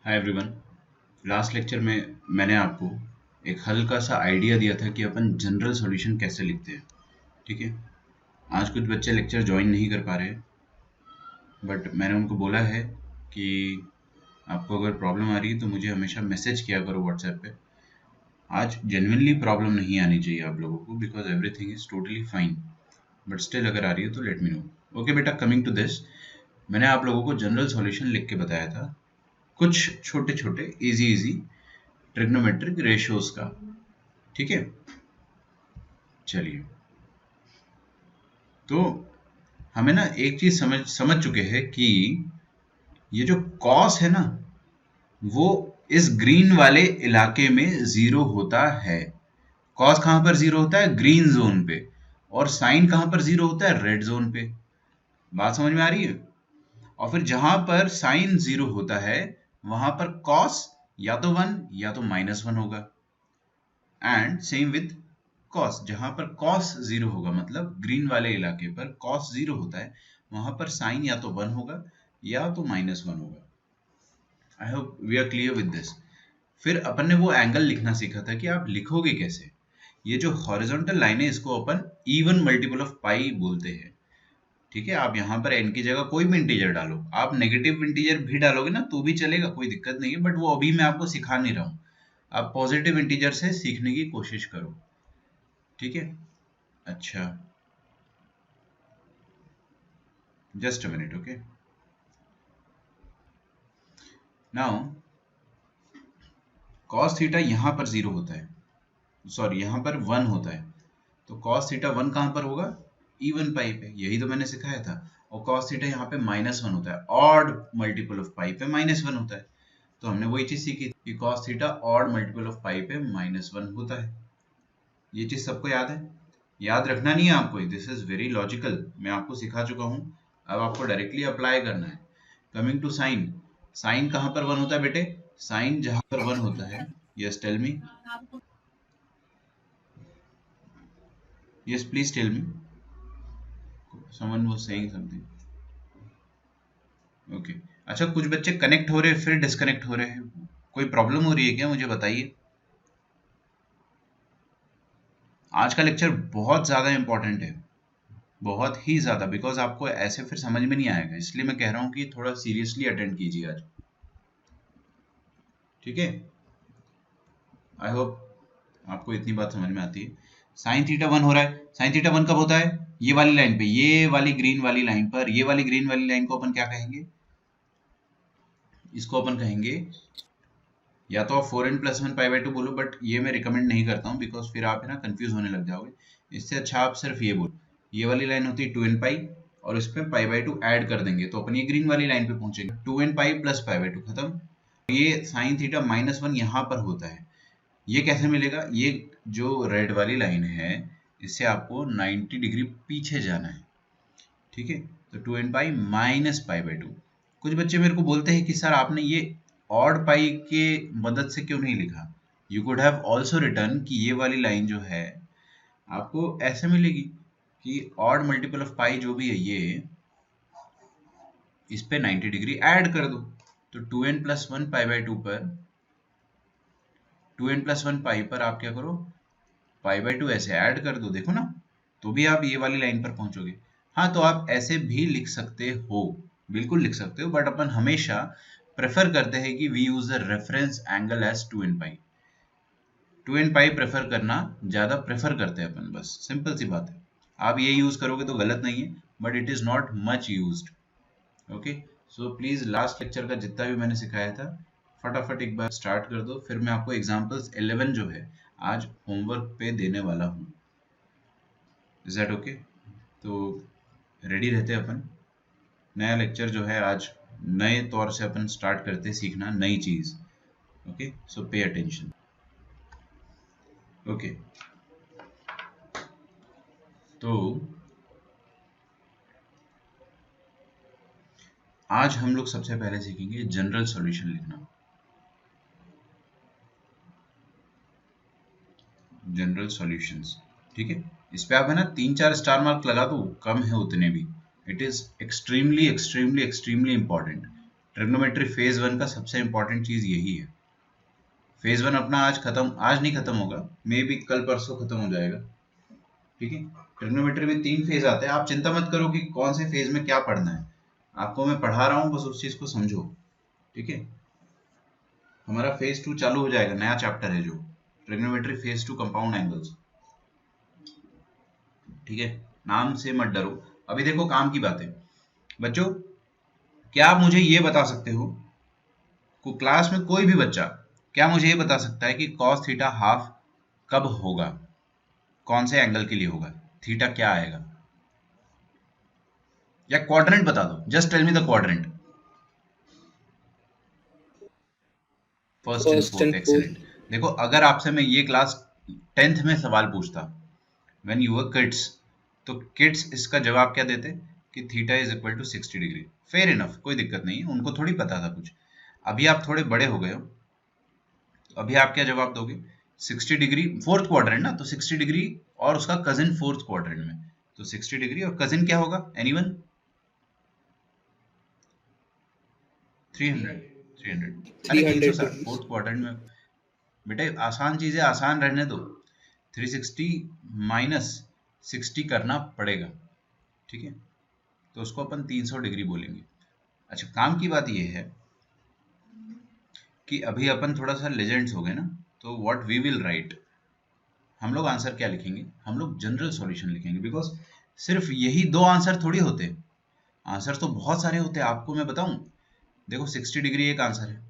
Hi everyone. Last lecture में मैंने आपको एक हल्का सा आइडिया दिया था कि अपन जनरल सॉल्यूशन कैसे लिखते हैं। ठीक है। आज कुछ बच्चे लेक्चर ज्वाइन नहीं कर पा रहे हैं, बट मैंने उनको बोला है कि आपको अगर प्रॉब्लम आ रही है तो मुझे हमेशा मैसेज किया करो व्हाट्सएप पे। आज जेन्युइनली प्रॉब्लम नहीं आनी चाहिए आप लोगों को, because everything is totally fine, but still अगर आ रही है तो लेट मी नो। ओके बेटा, कमिंग टू दिस, मैंने आप लोगों को जनरल सॉल्यूशन लिख के बताया था, कुछ छोटे छोटे इजी इजी ट्रिग्नोमेट्रिक रेशियोज का। ठीक है, चलिए। तो हमें ना एक चीज समझ समझ चुके हैं कि ये जो कॉस है ना, वो इस ग्रीन वाले इलाके में जीरो होता है। कॉस कहां पर जीरो होता है? ग्रीन जोन पे। और साइन कहां पर जीरो होता है? रेड जोन पे। बात समझ में आ रही है? और फिर जहां पर साइन जीरो होता है वहां पर कॉस या तो 1 या तो -1 होगा। एंड सेम विथ कॉस, जहां पर कॉस जीरो होगा, मतलब ग्रीन वाले इलाके पर कॉस जीरो होता है, वहां पर साइन या तो 1 होगा या तो -1 होगा। I hope we are clear with this. फिर अपन ने वो एंगल लिखना सीखा था कि आप लिखोगे कैसे। ये जो हॉरिजॉन्टल लाइन है इसको अपन इवन मल्टीपल ऑफ पाई बोलते हैं। ठीक है, आप यहाँ पर n की जगह कोई भी इंटीजर डालो, आप नेगेटिव इंटीजर भी डालोगे ना तो भी चलेगा, कोई दिक्कत नहीं है, बट वो अभी मैं आपको सिखा नहीं रहा हूँ। आप पॉजिटिव इंटीजर से सीखने की कोशिश करो। ठीक है, अच्छा, just a minute. Okay, now cos theta यहाँ पर जीरो होता है, सॉरी यहाँ पर 1 होता है, तो cos थीटा 1 कहाँ पर होगा? इवन पाई पे, यही तो मैंने सिखाया था। और cos थीटा यहाँ पे -1 होता है, ऑड मल्टीपल ऑफ पाई पे -1 होता है। तो हमने वही चीज सीखी कि cos theta odd multiple of pi पे -1 होता है। ये चीज सबको याद है? याद रखना नहीं है आपको, दिस इज वेरी लॉजिकल, मैं आपको सिखा चुका हूँ। अब आपको डायरेक्टली अप्लाई करना है। कमिंग टू साइन, साइन कहाँ पर 1 होता है बेटे? साइन जहां पर 1 होता है, yes tell me, yes please tell me, someone was saying something. Okay, अच्छा, कुछ बच्चे कनेक्ट हो रहे हैं फिर डिस्कनेक्ट हो रहे हैं, कोई प्रॉब्लम हो रही है क्या? मुझे बताइए। आज का लेक्चर बहुत ज्यादा इंपॉर्टेंट है, बहुत ही ज्यादा, बिकॉज आपको ऐसे फिर समझ में नहीं आएगा, इसलिए मैं कह रहा हूँ कि थोड़ा सीरियसली अटेंड कीजिए आज। ठीक है, आई होप आपको इतनी बात समझ में आती है। साइन थीटा 1 हो रहा है, साइन थीटा 1 कब होता है? ये वाली लाइन पे, ये वाली ग्रीन वाली लाइन पर, ये वाली ग्रीन वाली लाइन को अपन क्या कहेंगे? इसको अपन कहेंगे, या तो आप 4n+1 π/2 बोलो, बट ये मैं रिकमेंड नहीं करता हूँ, बिकॉज फिर आप है ना कंफ्यूज होने लग जाओगे। इससे अच्छा आप सिर्फ ये बोलो, ये वाली लाइन होती है 2n पाई, और इस पे π/2 ऐड कर देंगे तो अपन ये ग्रीन वाली लाइन पे पहुंचेंगे, 2n पाई प्लस π/2 खत्म। ये साइन थीटा -1 यहाँ पर होता है, ये कैसे मिलेगा? ये जो रेड वाली लाइन है, इससे आपको 90 डिग्री पीछे जाना है। ठीक है, तो 2n पाई माइनस π/2। कुछ बच्चे मेरे को बोलते हैं कि सर आपने ये ऑड पाई के मदद से क्यों नहीं लिखा? You could have also written कि ये वाली लाइन जो है आपको ऐसे मिलेगी कि ऑड मल्टीपल ऑफ पाई जो भी है ये, इस पे 90 डिग्री ऐड कर दो, तो 2n+1 π/2 पर, 2n+1 पाई पर आप क्या करो, π/2 ऐसे ऐड कर दो, देखो ना, तो भी आप ये वाली लाइन पर पहुंचोगे। हाँ, तो आप ऐसे भी लिख सकते हो, बिल्कुल लिख सकते हो, बट अपन हमेशा प्रेफर करते हैं कि we use the reference angle as 2n pi. 2n pi prefer करना ज्यादा प्रेफर करते हैं अपन, बस सिंपल सी बात है। आप ये यूज करोगे तो गलत नहीं है, but it is not much used. Okay, so please last lecture का जितना भी मैंने सिखाया था फटाफट एक बार स्टार्ट कर दो, फिर मैं आपको एग्जांपल्स 11 जो है आज होमवर्क पे देने वाला हूँ। Is that okay? तो रेडी रहते हैं अपन। नया लेक्चर जो है आज नए तौर से अपन स्टार्ट करते सीखना नई चीज। ओके, सो पे अटेंशन। ओके, तो आज हम लोग सबसे पहले सीखेंगे जनरल सॉल्यूशन लिखना। जनरल सॉल्यूशंस, ठीक है, इस पे आप है ना 3-4 स्टार मार्क लगा दो, कम है उतने भी। It is extremely extremely extremely important. Trigonometry phase 1 का सबसे इंपॉर्टेंट चीज यही है। फेज 1 अपना आज नहीं खत्म होगा, मे बी कल परसों खत्म हो जाएगा, ठीक है। ट्रिग्नोमेट्री में 3 फेज आते हैं, आप चिंता मत करो कि कौन से फेज में क्या पढ़ना है, आपको मैं पढ़ा रहा हूँ, बस उस चीज को समझो, ठीक है। हमारा फेज 2 चालू हो जाएगा, नया चैप्टर है जो ट्रिग्नोमेट्री फेज 2 कंपाउंड एंगल्स, ठीक है। नाम से मत डरो। अभी देखो काम की बात है बच्चों, क्या आप मुझे ये बता सकते हो, को क्लास में कोई भी बच्चा क्या मुझे ये बता सकता है कि cos थीटा हाफ कब होगा, कौन से एंगल के लिए होगा, थीटा क्या आएगा, या क्वाड्रेंट बता दो, just tell me the quadrant. First and first fourth, and fourth. Excellent. देखो अगर आपसे मैं ये क्लास 10th में सवाल पूछता व्हेन यू वर किड्स, तो किड्स इसका जवाब क्या देते कि theta is equal to 60 degree. Fair enough, कोई दिक्कत नहीं है, उनको थोड़ी पता था कुछ। अभी आप थोड़े बड़े हो गए हो, अभी आप क्या जवाब दोगे, 60 डिग्री फोर्थ क्वाड्रेंट ना, तो 60 डिग्री और उसका कजिन फोर्थ क्वाड्रेंट में, तो 60 डिग्री और कजिन क्या होगा, एनीवन? 300, 300, अरे 300 360 डिग्रीज। फोर्थ क्वाड्रेंट में। बेटा आसान चीजें आसान रहने दो, 360 माइनस 60 करना पड़ेगा, ठीक है। तो उसको अपन 300 डिग्री बोलेंगे। अच्छा काम की बात यह है कि अभी अपन थोड़ा सा लेजेंड्स हो गए ना, तो व्हाट वी विल राइट, हम लोग आंसर क्या लिखेंगे, हम लोग जनरल सॉल्यूशन लिखेंगे, बिकॉज सिर्फ यही दो आंसर थोड़ी होते, आंसर तो बहुत सारे होते हैं। आपको मैं बताऊं, देखो 60 डिग्री एक आंसर है,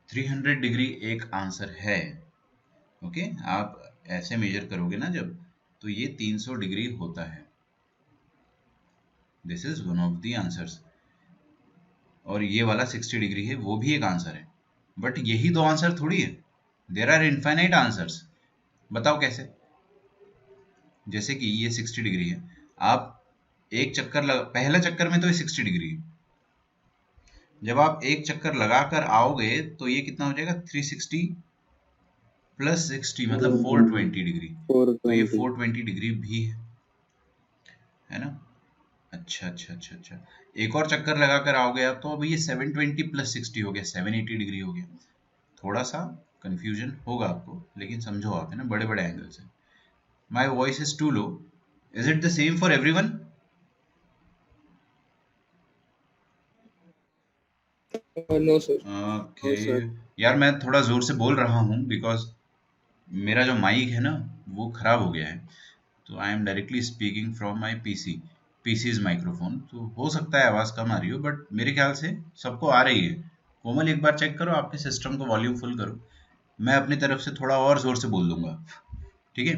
300 डिग्री एक आंसर है, ओके। आप ऐसे मेजर करोगे ना जब, तो ये 300 डिग्री होता है, this is one of the answers. और ये वाला 60 डिग्री है, वो भी एक आंसर है, बट यही दो आंसर थोड़ी है, देर आर इनफाइनाइट आंसर्स। बताओ कैसे, जैसे कि ये 60 डिग्री है, आप एक चक्कर पहला चक्कर में तो ये 60 डिग्री है, जब आप एक चक्कर लगाकर आओगे तो ये कितना हो जाएगा, 360 प्लस 60 मतलब 420 डिग्री, तो ये 420। 420 डिग्री भी है ना। अच्छा अच्छा अच्छा अच्छा, एक और चक्कर लगाकर आओगे आप, तो अब ये 720 प्लस 60 हो गया, 780 डिग्री हो गया। थोड़ा सा कंफ्यूजन होगा आपको, लेकिन समझो आप, है ना, बड़े बड़े एंगल्स है। My voice is too low, is it the same for everyone? No sir. Okay no sir. यार, मैं थोड़ा जोर से बोल रहा हूँ बिकॉज मेरा जो माइक है ना वो खराब हो गया है, तो I am directly speaking from my PC, PC's microphone, तो हो सकता है आवाज़ कम आ रही हो, बट मेरे ख्याल से सबको आ रही है। कोमल एक बार चेक करो, आपके सिस्टम को वॉल्यूम फुल करो, मैं अपनी तरफ से थोड़ा और जोर से बोल दूंगा, ठीक है।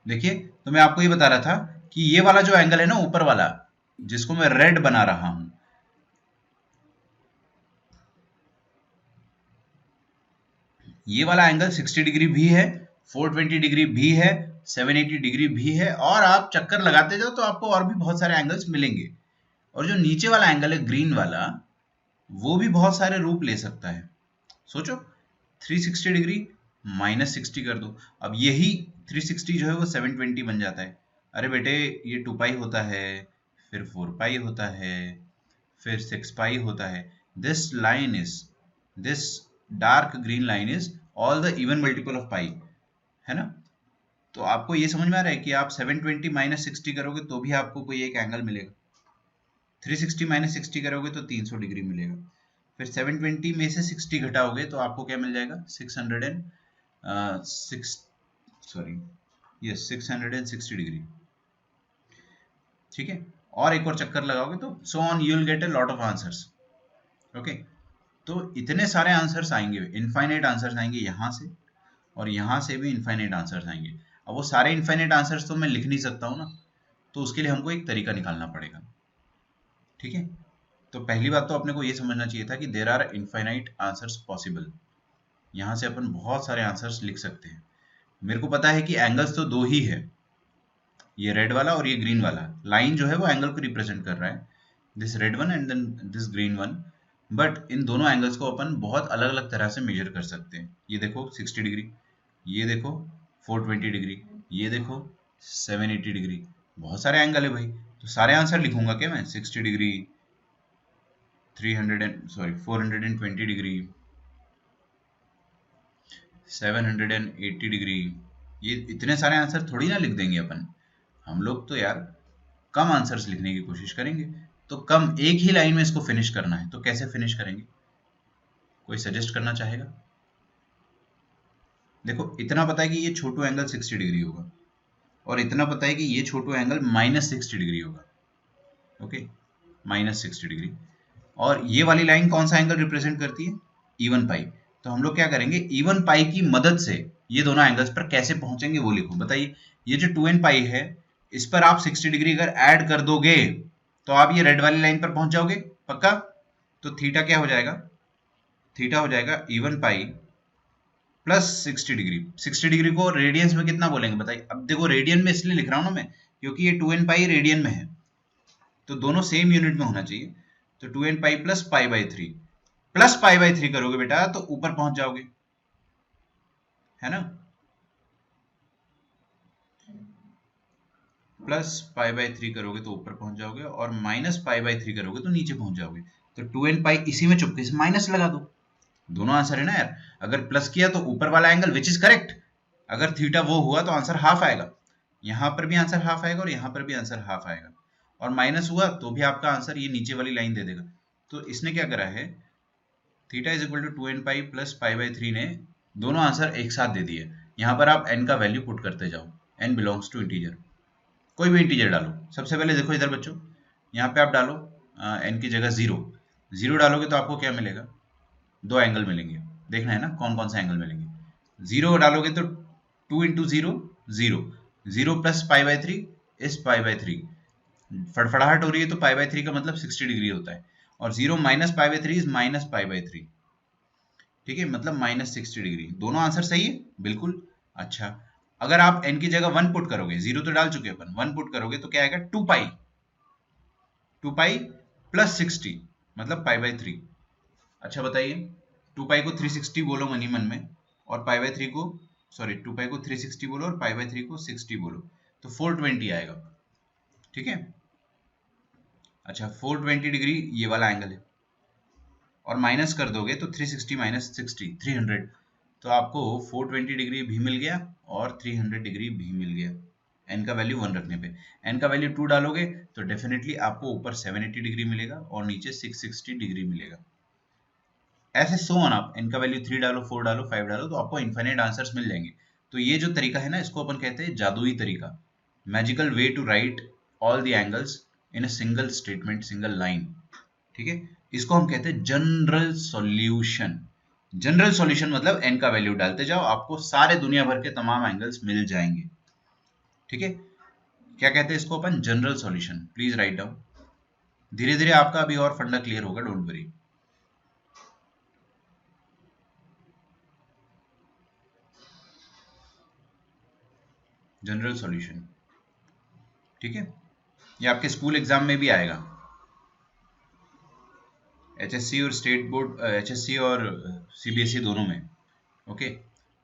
देखिए, तो मैं आपको ये बता रहा था कि ये वाला जो एंगल है ना ऊपर वाला, जिसको मैं रेड बना रहा हूं, ये वाला एंगल 60 डिग्री भी है, 420 डिग्री भी है, 780 डिग्री भी है, और आप चक्कर लगाते जाओ तो आपको और भी बहुत सारे एंगल्स मिलेंगे। और जो नीचे वाला एंगल है ग्रीन वाला, वो भी बहुत सारे रूप ले सकता है। सोचो, 360 डिग्री माइनस 60 कर दो, अब यही 360 जो है वो 720 बन जाता है। अरे बेटे, ये 2 पाई होता है, फिर 4 पाई होता है, फिर 6 पाई होता है। This line is, this dark green line is all the even multiple of pi, है ना। तो आपको ये समझ में आ रहा है कि आप 720 माइनस 60 करोगे तो भी आपको कोई एक एंगल मिलेगा, 360 माइनस 60 करोगे तो 300 डिग्री मिलेगा, फिर 720 में से 60 घटाओगे तो आपको क्या मिल जाएगा, 606, सॉरी, यस 660 डिग्री, ठीक है। और एक और चक्कर लगाओगे तो so on you will get a lot of answers, okay. तो इतने सारे आंसर्स आएंगे, इनफाइनाइट आंसर्स आएंगे यहाँ से, और यहाँ से भी इनफाइनाइट आंसर्स आएंगे। अब वो सारे इनफाइनाइट आंसर्स तो मैं लिख नहीं सकता हूँ ना, तो उसके लिए हमको एक तरीका निकालना पड़ेगा, ठीक है। तो पहली बात तो अपने को ये समझना चाहिए था कि there are infinite answers possible, यहाँ से अपन बहुत सारे आंसर्स लिख सकते हैं। मेरे को पता है कि एंगल्स तो दो ही है, ये रेड वाला और ये ग्रीन वाला लाइन जो है वो एंगल को रिप्रेजेंट कर रहा है, this red one and then this green one. But इन दोनों एंगल्स को अपन बहुत अलग अलग तरह से मेजर कर सकते हैं। ये देखो 60 डिग्री, ये देखो 420 डिग्री, ये देखो 780 डिग्री, बहुत सारे एंगल है भाई। तो सारे आंसर लिखूंगा क्या मैं? 60 डिग्री, 420 डिग्री, 780 डिग्री, ये इतने सारे आंसर थोड़ी ना लिख देंगे अपन। हम लोग तो यार कम आंसर्स लिखने की कोशिश करेंगे। तो कम, एक ही लाइन में इसको फिनिश करना है, तो कैसे फिनिश करेंगे? कोई सजेस्ट करना चाहेगा? देखो, इतना पता है कि ये छोटू एंगल 60 डिग्री होगा, और इतना पता है कि ये छोटू एंगल -60 डिग्री होगा। Okay, -60 degree. और ये वाली लाइन कौन सा एंगल रिप्रेजेंट करती है? इवन पाई। तो हम लोग क्या करेंगे, इवन पाई की मदद से ये दोनों एंगल्स पर कैसे पहुंचेंगे वो लिखो। बताइए, ये जो 2n पाई है, इस पर आप 60 डिग्री अगर ऐड कर दोगे तो आप ये रेड वाली लाइन पर पहुंच जाओगे, पक्का? तो थीटा क्या हो जाएगा? थीटा हो जाएगा even pi plus 60 degree. 60 degree को रेडियंस में कितना बोलेंगे बताइए? अब देखो, रेडियन में इसलिए लिख रहा हूं ना मैं, क्योंकि ये 2n पाई रेडियन में है, तो दोनों सेम यूनिट में होना चाहिए। तो 2n pi plus pi by 3, plus pi by 3 करोगे बेटा तो ऊपर पहुंच जाओगे, है ना? प्लस पाई बाई 3 करोगे तो ऊपर पहुंच जाओगे, और माइनस पाई बाई 3 करोगे तो नीचे पहुंच जाओगे। तो 2n पाई इसी में चुपके से माइनस लगा दो। दोनों आंसर है ना यार। अगर प्लस किया तो ऊपर वाला एंगल विच इज करेक्ट, अगर थीटा वो हुआ तो आंसर हाफ आएगा। यहां पर भी आंसर हाफ आएगा और यहां पर भी आंसर हाफ आएगा, और माइनस हुआ तो भी आपका आंसर ये नीचे वाली लाइन दे देगा। तो इसने क्या करा है, theta is equal to 2n pi plus pi by 3 ने दोनों आंसर एक साथ दे दिए। यहां पर आप n का वैल्यू पुट करते जाओ, n बिलोंग्स टू इंटीजर, कोई भी इंटीजर डालो। सबसे पहले देखो इधर बच्चों, यहाँ पे आप डालो n की जगह 0। 0 डालोगे तो आपको क्या मिलेगा? दो एंगल मिलेंगे, देखना है ना कौन कौन से एंगल मिलेंगे। 0 डालोगे तो 2 into 0, 0, 0 plus pi by 3 is pi by 3। फड़फड़ाहट हो रही है तो पाई बाई 3 का मतलब 60 डिग्री होता है, और 0 minus pi by 3 is minus pi by 3। ठीक है, मतलब -60 डिग्री। दोनों आंसर सही है, बिल्कुल। अच्छा, अगर आप n की जगह 1 पुट करोगे, 0 तो डाल चुके अपन, 1 पुट करोगे तो क्या आएगा? 2 पाई, 2 पाई प्लस 60, मतलब पाई बाई 3। अच्छा बताइए, 2 पाई को 360 बोलो मनी मन में, और पाई बाई 3 को, सॉरी, 2 पाई को 360 बोलो और पाई बाई 3 को 60 बोलो, तो 420 आएगा। ठीक है। अच्छा, 420 डिग्री ये वाला एंगल है, और माइनस कर दोगे तो 360 माइनस 60, 300। तो आपको 420 डिग्री भी मिल गया और 300 डिग्री भी मिल गया, एन का वैल्यू 1 रखने पे। एन का वैल्यू 2 डालोगे तो डेफिनेटली आपको ऊपर 780 डिग्री मिलेगा और नीचे 660 डिग्री मिलेगा। ऐसे सो ऑन, आप एन का वैल्यू 3 डालो, 4 डालो, 5 डालो, तो आपको इनफाइनाइट आंसर्स मिल जाएंगे। तो ये जो तरीका है ना, इसको अपन कहते हैं जादुई तरीका, magical way to write all the angles in a single statement, single line. ठीक है, इसको हम कहते हैं जनरल सॉल्यूशन। जनरल सॉल्यूशन मतलब एन का वैल्यू डालते जाओ, आपको सारे दुनिया भर के तमाम एंगल्स मिल जाएंगे। ठीक है, क्या कहते हैं इसको अपन? General solution. Please write down. धीरे धीरे आपका अभी और फंडा क्लियर होगा, डोंट वरी। जनरल सॉल्यूशन, ठीक है, ये आपके स्कूल एग्जाम में भी आएगा, एचएससी और स्टेट बोर्ड, एचएससी और सीबीएसई दोनों में। ओके,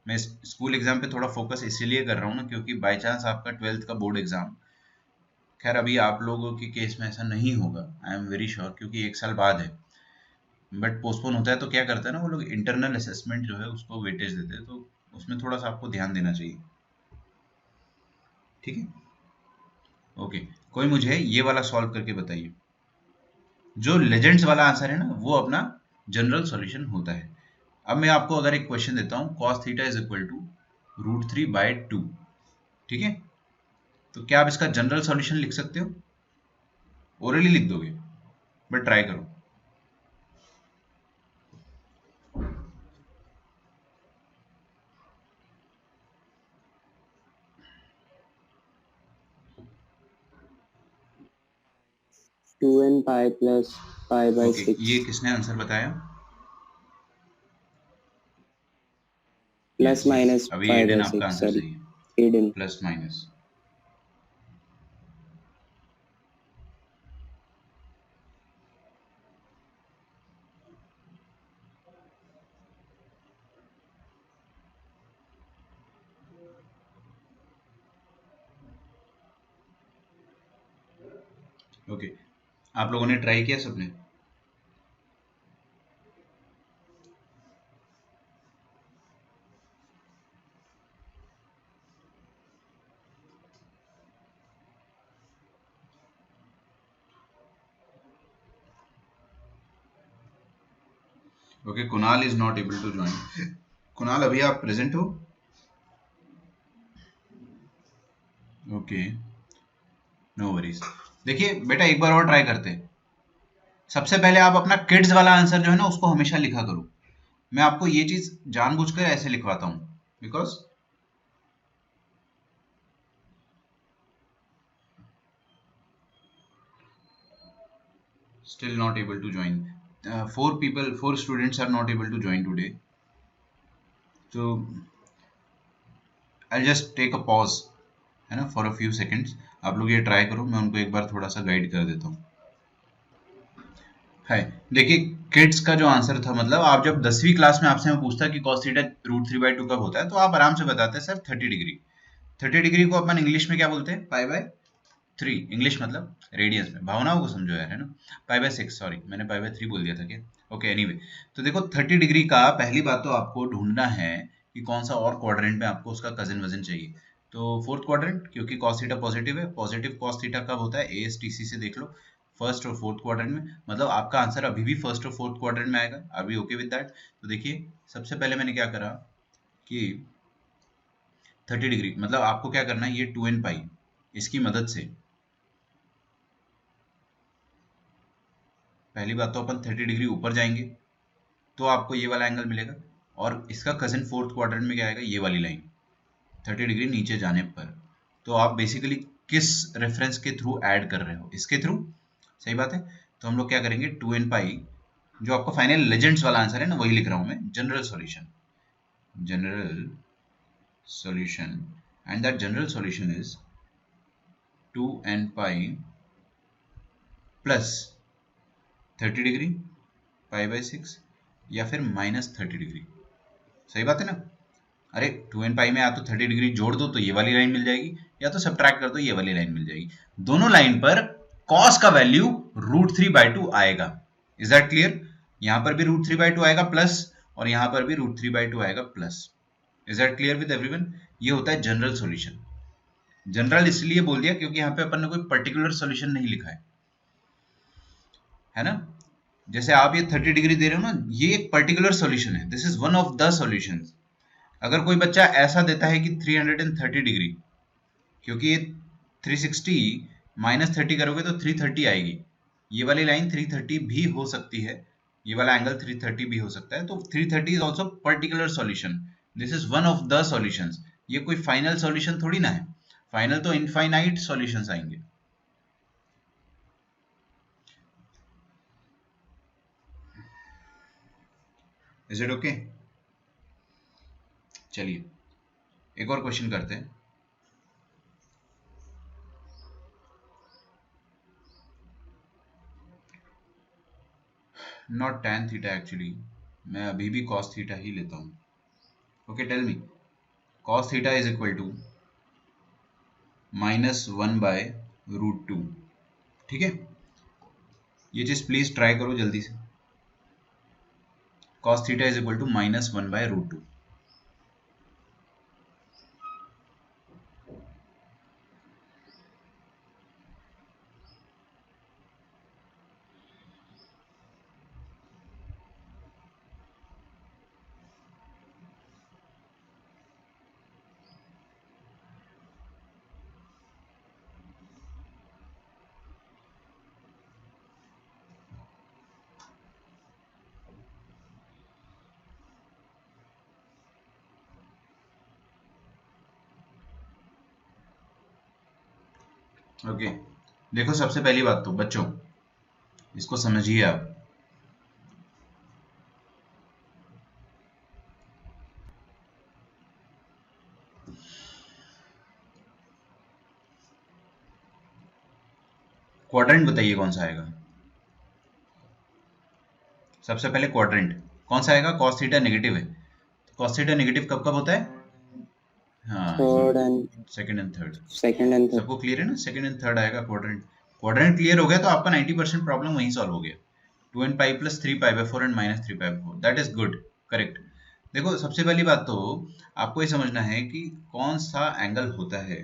मैं स्कूल एग्जाम पे थोड़ा फोकस इसीलिए कर रहा हूँ ना, क्योंकि बाय चांस आपका 12th का बोर्ड एग्जाम, खैर अभी आप लोगों के केस में ऐसा नहीं होगा, आई एम वेरी श्योर, क्योंकि 1 साल बाद है, बट पोस्टपोन होता है तो क्या करते हैं ना वो लोग, इंटरनल असेसमेंट जो है उसको वेटेज देते हैं, तो उसमें थोड़ा सा आपको ध्यान देना चाहिए। ठीक है, ओके। कोई मुझे ये वाला सॉल्व करके बताइए, जो लेजेंड्स वाला आंसर है ना वो अपना जनरल सॉल्यूशन होता है। अब मैं आपको अगर एक क्वेश्चन देता हूँ, cos theta is equal to √3/2, ठीक है, तो क्या आप इसका जनरल सॉल्यूशन लिख सकते हो? ओरली लिख दोगे, बट ट्राई करो। 2n pi plus pi by okay, ये 6 किसने आंसर बताया? plus यस यस, minus अभी pi एडन by आपका 6, आंसर sorry, सही है, hidden. Plus minus. ओके, आप लोगों ने ट्राई किया सबने? Okay, Kunal is not able to join. Kunal, अभी आप प्रेजेंट हो? Okay, no worries. देखिए बेटा, एक बार और ट्राई करते हैं। सबसे पहले आप अपना किड्स वाला आंसर जो है ना उसको हमेशा लिखा करो। मैं आपको ये चीज जानबूझकर ऐसे लिखवाता हूँ because still not able to join. Four students are not able to join today. So I'll just take a pause, है ना, for a few seconds. आप लोग ये ट्राई करो, मैं उनको एक बार थोड़ा सा गाइड कर देता हूँ। है, देखिए किड्स का जो आंसर था, मतलब आप जब 10वीं क्लास में आपसे मैं पूछता कि cos थीटा √3/2 कब होता है, तो आप आराम से बताते हैं सर 30 डिग्री। 30 डिग्री को अपन इंग्लिश में क्या बोलते हैं? π/3। इंग्लिश मतलब रेडियंस में, भावनाओं को समझो यार, है ना। π/6, सॉरी मैंने π/3 बोल दिया था क्या? ओके, एनीवे, तो देखो 30 डिग्री का पहली बात तो आपको ढूंढना है कि कौन सा और क्वाड्रेंट में आपको उसका कजिन वजन चाहिए। तो फोर्थ क्वाड्रेंट, क्योंकि cos थीटा पॉजिटिव है, पॉजिटिव cos थीटा कब होता है? ASTC से देख लो, फर्स्ट और फोर्थ क्वाड्रेंट में। मतलब आपका आंसर अभी भी फर्स्ट और फोर्थ क्वाड्रेंट में आएगा। Are we okay with that? तो देखिए सबसे पहले मैंने क्या करा कि 30 डिग्री मतलब आपको क्या करना है, ये 2n पाई, इसकी मदद से पहली बात तो अपन 30 डिग्री ऊपर जाएंगे तो आपको ये वाला एंगल मिलेगा, और इसका कजिन फोर्थ क्वाड्रेंट में क्या आएगा? ये वाली लाइन 30 डिग्री नीचे जाने पर। तो आप बेसिकली किस रेफरेंस के थ्रू ऐड कर रहे हो? इसके थ्रू, सही बात है। तो हम लोग क्या करेंगे, 2n पाई, जो आपका फाइनल लेजेंड्स वाला आंसर है ना, वही लिख रहा हूं मैं, general solution, general solution, and that general solution is 2n pi plus 30 degree π/6 या फिर -30 डिग्री। सही बात है ना? अरे 2n पाई में या तो 30 डिग्री जोड़ दो तो ये वाली लाइन मिल जाएगी, या तो सब्ट्रैक्ट कर दो ये वाली लाइन मिल जाएगी। दोनों लाइन पर cos का वैल्यू √3/2 आएगा। Is that clear? यहां पर भी √3/2 आएगा प्लस, और यहां पर भी √3/2 आएगा plus. Is that clear with everyone? ये होता है जनरल सॉल्यूशन। जनरल इसलिए बोल दिया क्योंकि यहाँ पे अपन ने कोई पर्टिकुलर सॉल्यूशन नहीं लिखा है ना। जैसे आप ये 30 डिग्री दे रहे हो ना, ये एक पर्टिकुलर सॉल्यूशन है, this is one of the solutions. अगर कोई बच्चा ऐसा देता है कि 330 डिग्री, क्योंकि ये 360 -30 करोगे तो 330 आएगी, ये वाली लाइन 330 भी हो सकती है, ये वाला एंगल 330 भी हो सकता है, तो 330 is also particular solution. This is one of the solutions. ये कोई फाइनल सॉल्यूशन थोड़ी ना है, फाइनल तो इनफाइनाइट सॉल्यूशंस आएंगे। Is it okay? चलिए एक और क्वेश्चन करते हैं। नॉट tan थीटा एक्चुअली, मैं अभी भी cos थीटा ही लेता हूँ। Okay, tell me, cos theta is equal to -1/√2। ठीक है, ये चीज प्लीज ट्राई करो जल्दी से। cos theta is equal to -1/√2। Okay, देखो सबसे पहली बात तो बच्चों, इसको समझिए आप। क्वाड्रेंट बताइए कौन सा आएगा? सबसे पहले क्वाड्रेंट कौन सा आएगा? cos थीटा नेगेटिव है, cos थीटा नेगेटिव कब कब होता है? हाँ, third and second and third. Second and third. सबको क्लियर है ना? सेकंड एंड थर्ड आएगा क्वाड्रेंट। क्वाड्रेंट क्लियर हो गया तो आपका 90% प्रॉब्लम वहीं सॉल्व हो गया। 2n pi plus 3 pi by 4 and minus 3 pi by 4, that is good, correct. देखो सबसे पहली बात तो आपको ये समझना है कि कौन सा एंगल होता है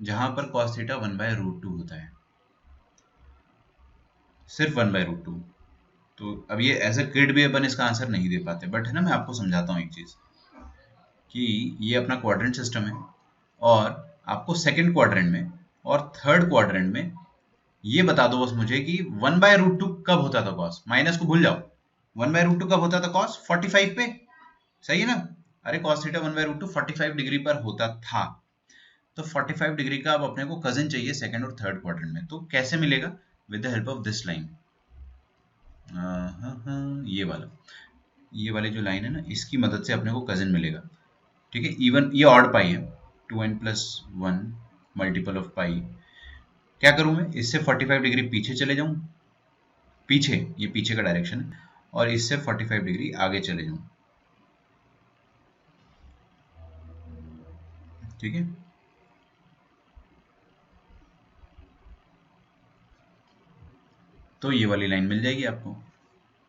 जहां पर cos थीटा 1/√2 होता है, सिर्फ 1/√2। तो अब ये एज अ किड भी अपन इसका आंसर नहीं दे पाते, बट है ना, मैं आपको समझाता हूँ एक चीज कि ये अपना क्वाड्रेंट सिस्टम है और आपको सेकंड क्वाड्रेंट में और थर्ड क्वाड्रेंट में ये बता दो बस मुझे कि 1/√2 कब होता था कॉस, माइनस को भूल जाओ। 1/√2 कब होता था कॉस, 45 पे, सही है ना। अरे कॉस थीटा 1/√2 45 डिग्री पर होता था। तो 45 डिग्री का अब अपने को कजिन चाहिए सेकंड और थर्ड क्वाड्रेंट में, तो कैसे मिलेगा, with the help of this line, ये वाली जो लाइन है ना, इसकी मदद से अपने को कजिन मिलेगा। ठीक है, इवन ये ऑड पाई है, 2n+1 मल्टीपल ऑफ पाई। क्या करूं मैं, इससे 45 डिग्री पीछे चले जाऊं, पीछे, ये पीछे का डायरेक्शन है, और इससे 45 डिग्री आगे चले जाऊं। ठीक है, तो ये वाली लाइन मिल जाएगी आपको।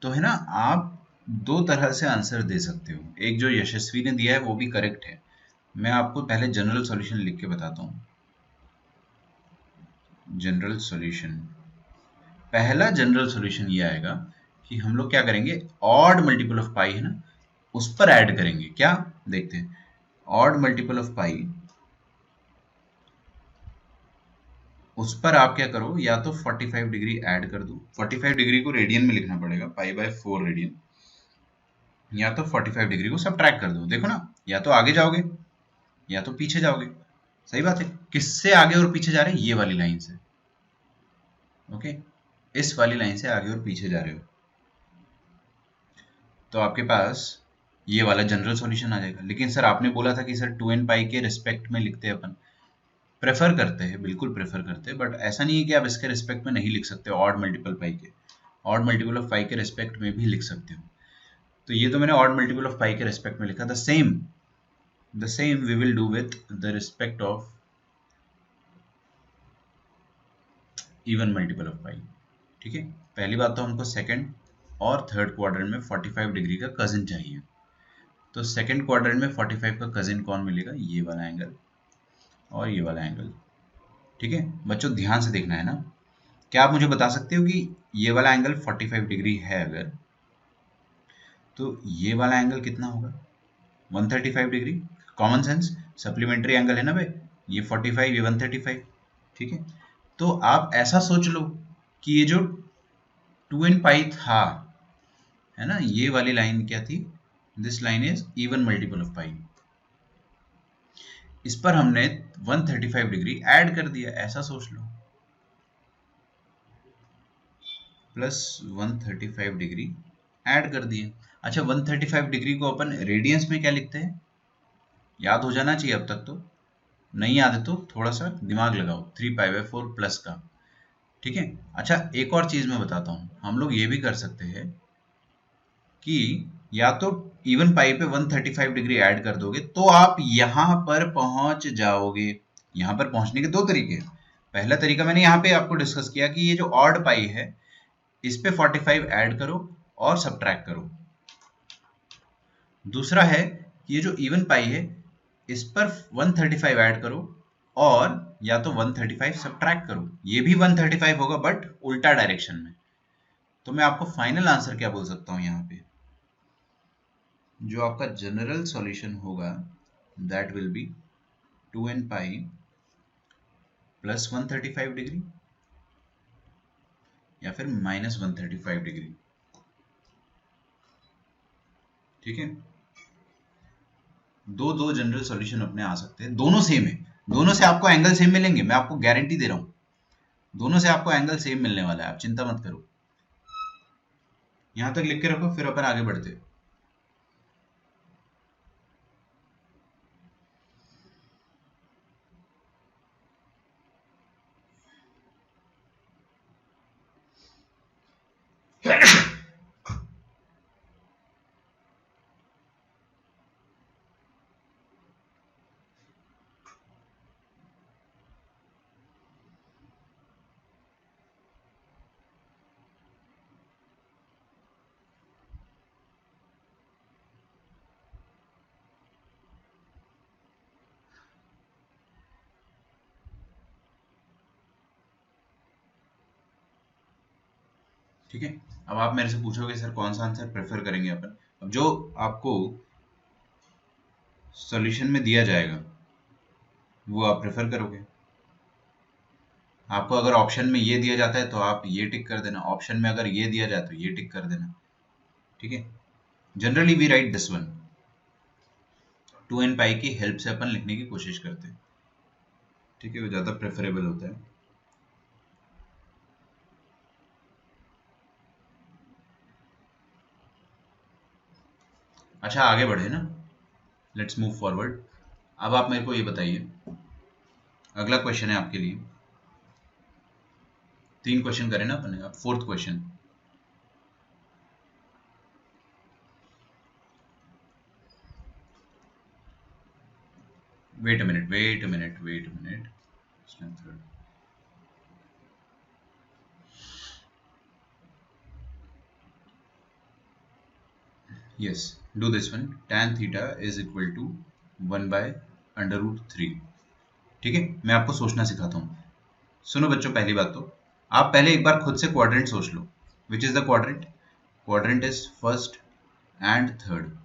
तो है ना, आप दो तरह से आंसर दे सकते हो, एक जो यशस्वी ने दिया है वो भी करेक्ट है। मैं आपको पहले जनरल सॉल्यूशन लिख के बताता हूँ। जनरल सॉल्यूशन, पहला जनरल सॉल्यूशन ये आएगा कि हम लोग क्या करेंगे, ऑड मल्टीपल ऑफ पाई है ना, उस पर ऐड करेंगे। क्या, देखते हैं, ऑड मल्टीपल ऑफ पाई, उस पर आप क्या करो, या तो 45 डिग्री ऐड कर दो, 45 डिग्री को रेडियन में लिखना पड़ेगा, पाई/4 रेडियन, या तो 45 डिग्री को सब्ट्रैक्ट कर दो। देखो ना, या तो आगे जाओगे या तो पीछे जाओगे। सही बात है, किससे आगे और पीछे जा रहे हैं, ये वाली लाइन से। ओके, इस वाली लाइन से आगे और पीछे जा रहे हो, तो आपके पास ये वाला जनरल सॉल्यूशन आ जाएगा। लेकिन सर आपने बोला था कि सर 2n पाई के रिस्पेक्ट में लिखते हैं अपन, प्रेफर करते हैं, बिल्कुल प्रेफर करते हैं, बट ऐसा नहीं है कि आप इसके रिस्पेक्ट में नहीं लिख सकते, ऑड मल्टीपल पाई के, ऑड मल्टीपल ऑफ पाई के रिस्पेक्ट में भी लिख सकते हो। तो ये तो मैंने ऑड मल्टीपल ऑफ पाई के रिस्पेक्ट में लिखा, the same we will do with the respect of even multiple of pi. ठीक है, पहली बात तो हमको सेकंड और थर्ड क्वाड्रेंट में 45 डिग्री का कजिन चाहिए। तो सेकंड क्वाड्रेंट में 45 का कजिन कौन मिलेगा, ये वाला एंगल और ये वाला एंगल। ठीक है बच्चों, ध्यान से देखना है ना। क्या आप मुझे बता सकते हो कि ये वाला एंगल 45 डिग्री है अगर, तो ये वाला एंगल कितना होगा, 135 degree. Common sense, supplementary angle है ना भाई, ये 45, ये 135। ठीक है, तो आप ऐसा सोच लो कि ये जो 2n पाई था, है ना, ये वाली लाइन क्या थी, this line is even multiple of pi. इस पर हमने 135 डिग्री ऐड कर दिया, ऐसा सोच लो, प्लस 135 डिग्री ऐड कर दिए। अच्छा, 135 डिग्री को अपन रेडियंस में क्या लिखते हैं, याद हो जाना चाहिए अब तक तो, नहीं याद है तो थोड़ा सा दिमाग लगाओ, 3 पाई/4 प्लस का। ठीक है, अच्छा एक और चीज मैं बताता हूँ, हम लोग ये भी कर सकते हैं कि या तो इवन पाई पे 135 डिग्री ऐड कर दोगे तो आप यहां पर पहुंच जाओगे। यहां पर पहुंचने के दो तरीके हैं। पहला तरीका मैंने यहाँ पे आपको डिस्कस किया कि ये जो ऑड पाई है इस पे 45 ऐड करो और सब्ट्रैक्ट करो। दूसरा है कि ये जो इवन पाई है इस पर 135 ऐड करो और या तो 135 सब्ट्रैक्ट करो, ये भी 135 होगा बट उल्टा डायरेक्शन में। तो मैं आपको फाइनल आंसर क्या बोल सकता हूं यहाँ पे, जो आपका जनरल सॉल्यूशन होगा that will be 2n pi plus 135 degree या फिर माइनस 135 डिग्री। ठीक है, दो दो जनरल सॉल्यूशन अपने आ सकते हैं, दोनों सेम है, दोनों से आपको एंगल सेम मिलेंगे, मैं आपको गारंटी दे रहा हूं, दोनों से आपको एंगल सेम मिलने वाला है, आप चिंता मत करो। यहां तक लिख के रखो, फिर अपन आगे बढ़ते हैं। ठीक है। अब आप मेरे से पूछोगे सर कौन सा आंसर प्रेफर करेंगे अपन। अब जो आपको सॉल्यूशन में दिया जाएगा वो आप प्रेफर करोगे। आपको अगर ऑप्शन में ये दिया जाता है तो आप ये टिक कर देना, ऑप्शन में अगर ये दिया जाए तो ये टिक कर देना। ठीक है। Generally we write this one, 2n pi की हेल्प से अपन लिखने की कोशिश करते हैं। ठीक है, वो ज्यादा प्रेफरेबल होता है। अच्छा आगे बढ़े ना, लेट्स मूव फॉरवर्ड। अब आप मेरे को ये बताइए, अगला क्वेश्चन है आपके लिए। 3 क्वेश्चन करें ना अपने, अब 4th question. Wait a minute. Yes, do this one. Tan theta is equal to 1/√3। ठीक है, मैं आपको सोचना सिखाता हूँ। सुनो बच्चों, पहली बात तो आप पहले एक बार खुद से क्वाड्रेंट सोच लो। Which is the quadrant? Quadrant is first and third.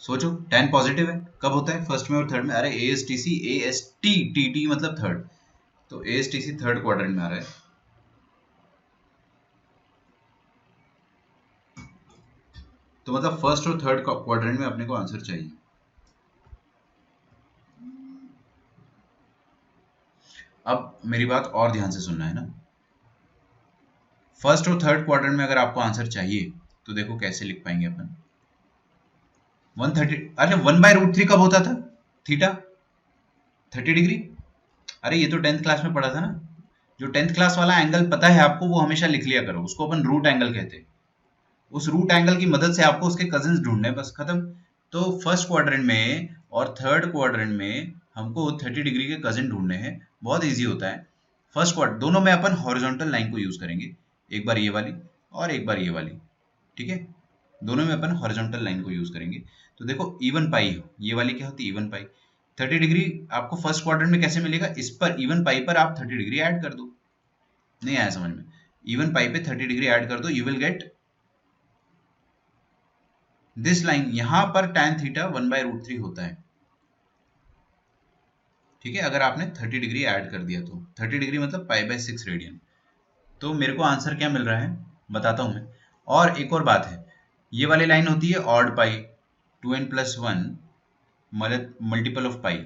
सोचो, tan पॉजिटिव है, कब होता है? फर्स्ट में और थर्ड में। अरे ASTC मतलब थर्ड, तो ASTC थर्ड क्वाड्रेंट में आ रहा है। तो मतलब फर्स्ट और थर्ड क्वाड्रेंट में अपने को आंसर चाहिए। अब मेरी बात और ध्यान से सुनना है ना। फर्स्ट और थर्ड क्वाड्रेंट में अगर आपको आंसर चाहिए तो देखो कैसे लिख पाएंगे अपन। 130, अरे 1/√3 कब होता था? Theta 30 degree. अरे ये तो 10th क्लास में पढ़ा था ना। जो 10th क्लास वाला एंगल पता है आपको वो हमेशा लिख लिया करो, उसको अपन रूट एंगल कहते हैं। उस रूट एंगल की मदद से आपको उसके कजिन्स ढूंढने, बस खत्म। तो फर्स्ट क्वाड्रेंट में और थर्ड क्वाड्रेंट में हमको 30 डिग्री के कजिन ढूंढने हैं। बहुत इजी होता है। फर्स्ट क्वाड्रेंट दोनों में अपन हॉरिजॉन्टल लाइन को यूज करेंगे, एक बार ये वाली और एक बार ये वाली। ठीक है, दोनों में अपन हॉरिजॉन्टल लाइन को यूज करेंगे। तो देखो इवन पाई, ये वाली क्या होती है? इवन पाई। 30 डिग्री आपको फर्स्ट क्वाड्रेंट में कैसे मिलेगा? इस पर इवन पाई पर आप 30 डिग्री ऐड कर दो। नहीं आया समझ में? इवन पाई पे 30 डिग्री ऐड कर दो, you will get this line. यहां पर tan थीटा 1/√3 होता है। ठीक है, अगर आपने 30 डिग्री ऐड कर दिया तो 30 डिग्री मतलब π/6 रेडियन। तो मेरे को आंसर क्या मिल रहा है बताता हूं मैं। और एक और बात है, ये वाली लाइन होती है odd pi, 2n+1 multiple of pi.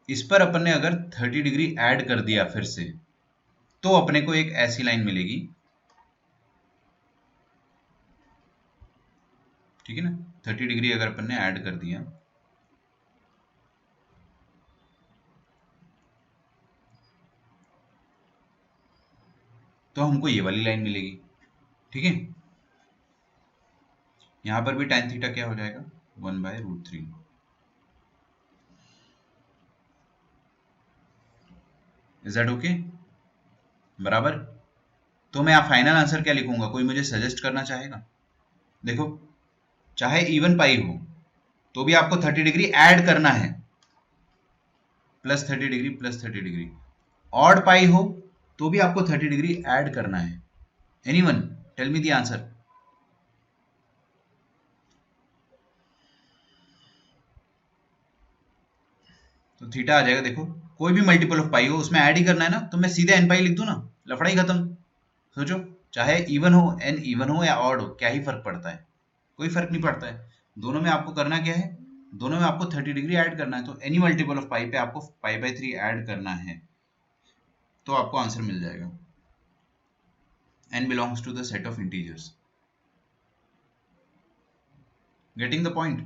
इस पर अपन ने अगर 30 डिग्री ऐड कर दिया फिर से, तो अपने को एक ऐसी लाइन मिलेगी। ठीक है ना, 30 डिग्री अगर अपन ने ऐड कर दिया तो हमको ये वाली लाइन मिलेगी। ठीक है, यहां पर भी tan थीटा क्या हो जाएगा? 1/√3। Is that okay? बराबर। तो मैं फाइनल आंसर क्या लिखूंगा? कोई मुझे सजेस्ट करना चाहेगा? देखो, चाहे इवन पाई हो तो भी आपको 30 डिग्री ऐड करना है, +30 डिग्री +30 डिग्री। ऑड पाई हो तो भी आपको 30 डिग्री ऐड करना है। Anyone tell me the answer. तो थीटा आ जाएगा, देखो कोई भी मल्टीपल ऑफ पाई हो उसमें ऐड ही करना है ना, तो मैं सीधे n पाई लिख दूं ना, लफड़ा ही खत्म। सोचो, चाहे इवन हो, n इवन हो या ऑड हो, क्या ही फर्क पड़ता है? कोई फर्क नहीं पड़ता है। दोनों में आपको करना क्या है? दोनों में आपको 30 डिग्री ऐड करना है। तो एनी मल्टीपल ऑफ पाई पे आपको π/3 ऐड करना है, तो आपको आंसर मिल जाएगा। n belongs to the set of integers. Getting the point?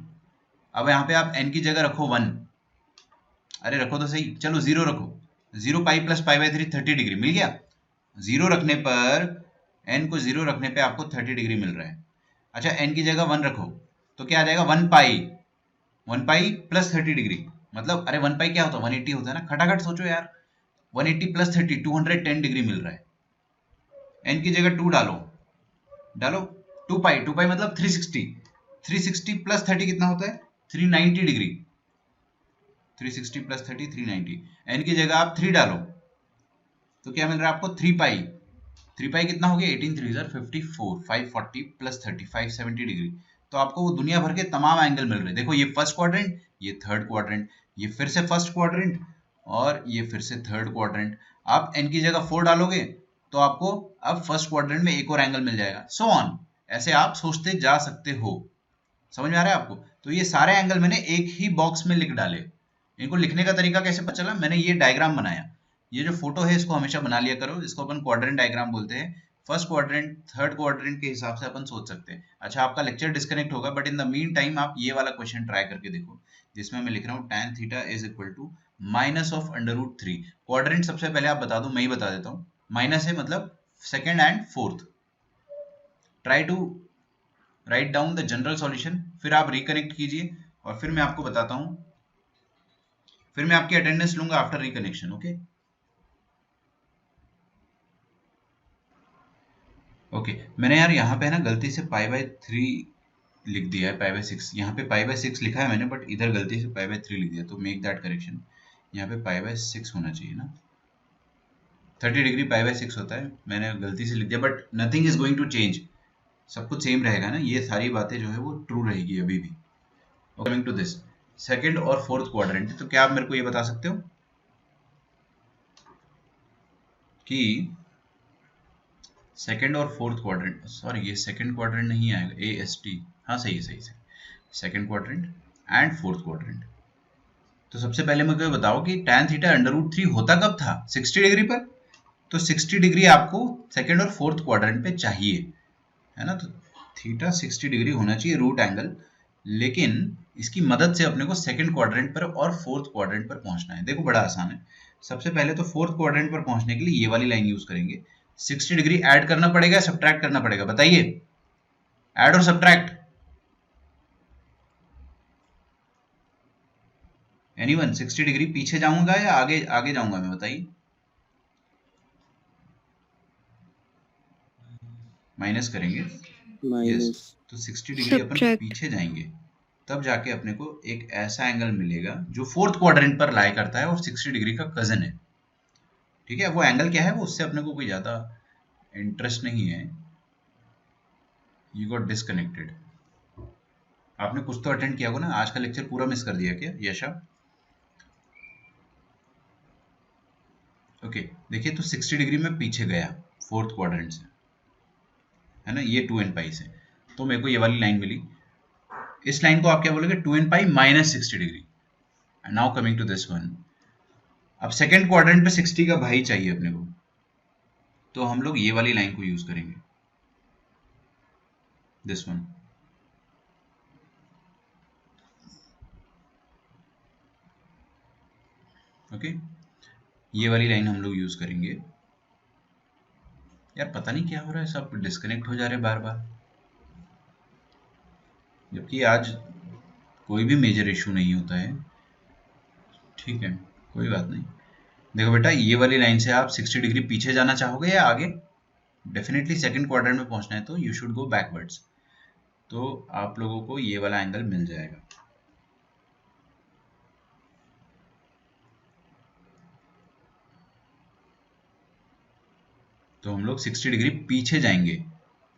अब यहाँ पे आप n की जगह रखो 1। अरे रखो तो सही, चलो 0 रखो। 0 पाई प्लस π/3 30 डिग्री मिल गया। 0 रखने पर, n को 0 रखने पे आपको 30 डिग्री मिल रहा है। अच्छा n की जगह 1 रखो तो क्या आ जाएगा? 1 पाई प्लस 30 डिग्री। मतलब अरे 1 पाई क्या होता है? 180 होता है ना। खटाखट सोचो यार, 180 + 30 210 डिग्री मिल रहा है। n की जगह 2 डालो 2 पाई मतलब 360। 360 + 30 कितना होता है? 390 डिग्री। 360 + 30 390। n की जगह आप 3 डालो तो क्या मिल रहा है आपको? 3 पाई। 3 पाई कितना हो गया, 18 3 54, 540 प्लस 30 570 डिग्री। तो आपको वो दुनिया भर के तमाम एंगल मिल रहे हैं। देखो ये फर्स्ट क्वाड्रेंट, ये थर्ड क्वाड्रेंट, ये फिर से फर्स्ट क्वाड्रेंट और ये फिर से थर्ड क्वाड्रेंट। आप n की जगह 4 डालोगे तो आपको अब फर्स्ट क्वाड्रेंट में एक और एंगल मिल जाएगा, सो ऑन। ऐसे आप सोचते जा सकते हो। समझ में आ रहा है आपको? तो ये सारे एंगल मैंने एक ही बॉक्स में लिख डाले। इनको लिखने का तरीका कैसे पता चला, मैंने ये डायग्राम बनाया। ये जो फोटो है इसको हमेशा बना लिया करो, इसको अपन क्वाड्रेंट डायग्राम बोलते हैं। फर्स्ट क्वाड्रेंट थर्ड क्वाड्रेंट के हिसाब से अपन सोच सकते हैं। अच्छा आपका लेक्चर डिस्कनेक्ट होगा, but in the mean time आप ये वाला क्वेश्चन ट्राई करके देखो, जिसमें मैं लिख रहा हूँ tan theta is equal to minus of √3। Quadrant सबसे पहले आप बता दो, मैं ही बता देता हूँ। माइनस है मतलब second and fourth. Try to write down the general solution, फिर आप रिकनेक्ट कीजिए और फिर मैं आपको बताता हूँ। फिर मैं आपकी अटेंडेंस लूंगा आफ्टर रिकनेक्शन। ओके ओके मैंने यार यहाँ पे ना गलती से π/3 लिख दिया है, π/6। यहाँ पे π/6 लिखा है मैंने, बट इधर गलती से π/3 लिख दिया, तो मेक दैट करेक्शन। यहाँ पे π/6 होना चाहिए ना, 30 डिग्री π/6 होता है, मैंने गलती से लिख दिया, but nothing is going to change. सब कुछ सेम रहेगा ना, ये सारी बातें जो है वो ट्रू रहेगी अभी भी। कमिंग टू दिस सेकंड और फोर्थ क्वाड्रेंट, तो क्या आप मेरे को ये बता सकते हो कि सेकंड और फोर्थ क्वाड्रेंट, सॉरी ये सेकंड क्वाड्रेंट नहीं आएगा, AST, हाँ सही है, सही है। Second quadrant and fourth quadrant. तो सबसे पहले मेरे को बताओ कि tan थीटा √3 होता कब था, 60 डिग्री पर। तो 60 डिग्री आपको सेकंड और फोर्थ क्वाड्रेंट पे चाहिए, है ना। तो थीटा 60 डिग्री होना चाहिए रूट एंगल, लेकिन इसकी मदद से अपने को सेकंड क्वाड्रेंट पर और फोर्थ क्वाड्रेंट पर पहुंचना है। देखो बड़ा आसान है। सबसे पहले तो फोर्थ क्वाड्रेंट पर पहुंचने के लिए ये वाली लाइन यूज करेंगे। 60 डिग्री ऐड करना पड़ेगा, सब्ट्रैक्ट करना पड़ेगा, बताइए। ऐड और सब्ट्रैक्ट, एनीवन? 60 डिग्री पीछे जाऊंगा या आगे आगे जाऊंगा मैं, बताइए। माइनस करेंगे, यस। माइनस तो 60 डिग्री अपन सब्ट्रैक्ट। पीछे जाएंगे, तब जाके अपने को एक ऐसा एंगल मिलेगा जो फोर्थ क्वाड्रेंट पर लाई करता है और 60 डिग्री का कजन है। ठीक है, वो एंगल क्या है वो उससे अपने को कोई ज्यादा इंटरेस्ट नहीं है। You got disconnected. आपने कुछ तो अटेंड किया होगा ना, आज का लेक्चर पूरा मिस कर दिया क्या यशा? ओके देखिए, तो 60 डिग्री में पीछे गया फोर्थ क्वाड्रेंट से, है ना, ये 2n पाई से, तो मेरे को ये वाली लाइन मिली। इस लाइन को आप क्या बोलोगे, 2n पाई माइनस 60 डिग्री। Now coming to this one, अब सेकेंड क्वाड्रेंट पे 60 का भाई चाहिए अपने को, तो हम लोग ये वाली लाइन को यूज करेंगे, दिस वन। ओके ये वाली लाइन हम लोग यूज करेंगे। यार पता नहीं क्या हो रहा है, सब डिस्कनेक्ट हो जा रहे हैं बार बार, जबकि आज कोई भी मेजर इशू नहीं होता है। ठीक है कोई बात नहीं। देखो बेटा, ये वाली लाइन से आप 60 डिग्री पीछे जाना चाहोगे या आगे? डेफिनेटली सेकंड क्वाड्रेंट में पहुंचना है तो यू शुड गो बैकवर्ड्स, तो आप लोगों को ये वाला एंगल मिल जाएगा। तो हम लोग 60 डिग्री पीछे जाएंगे,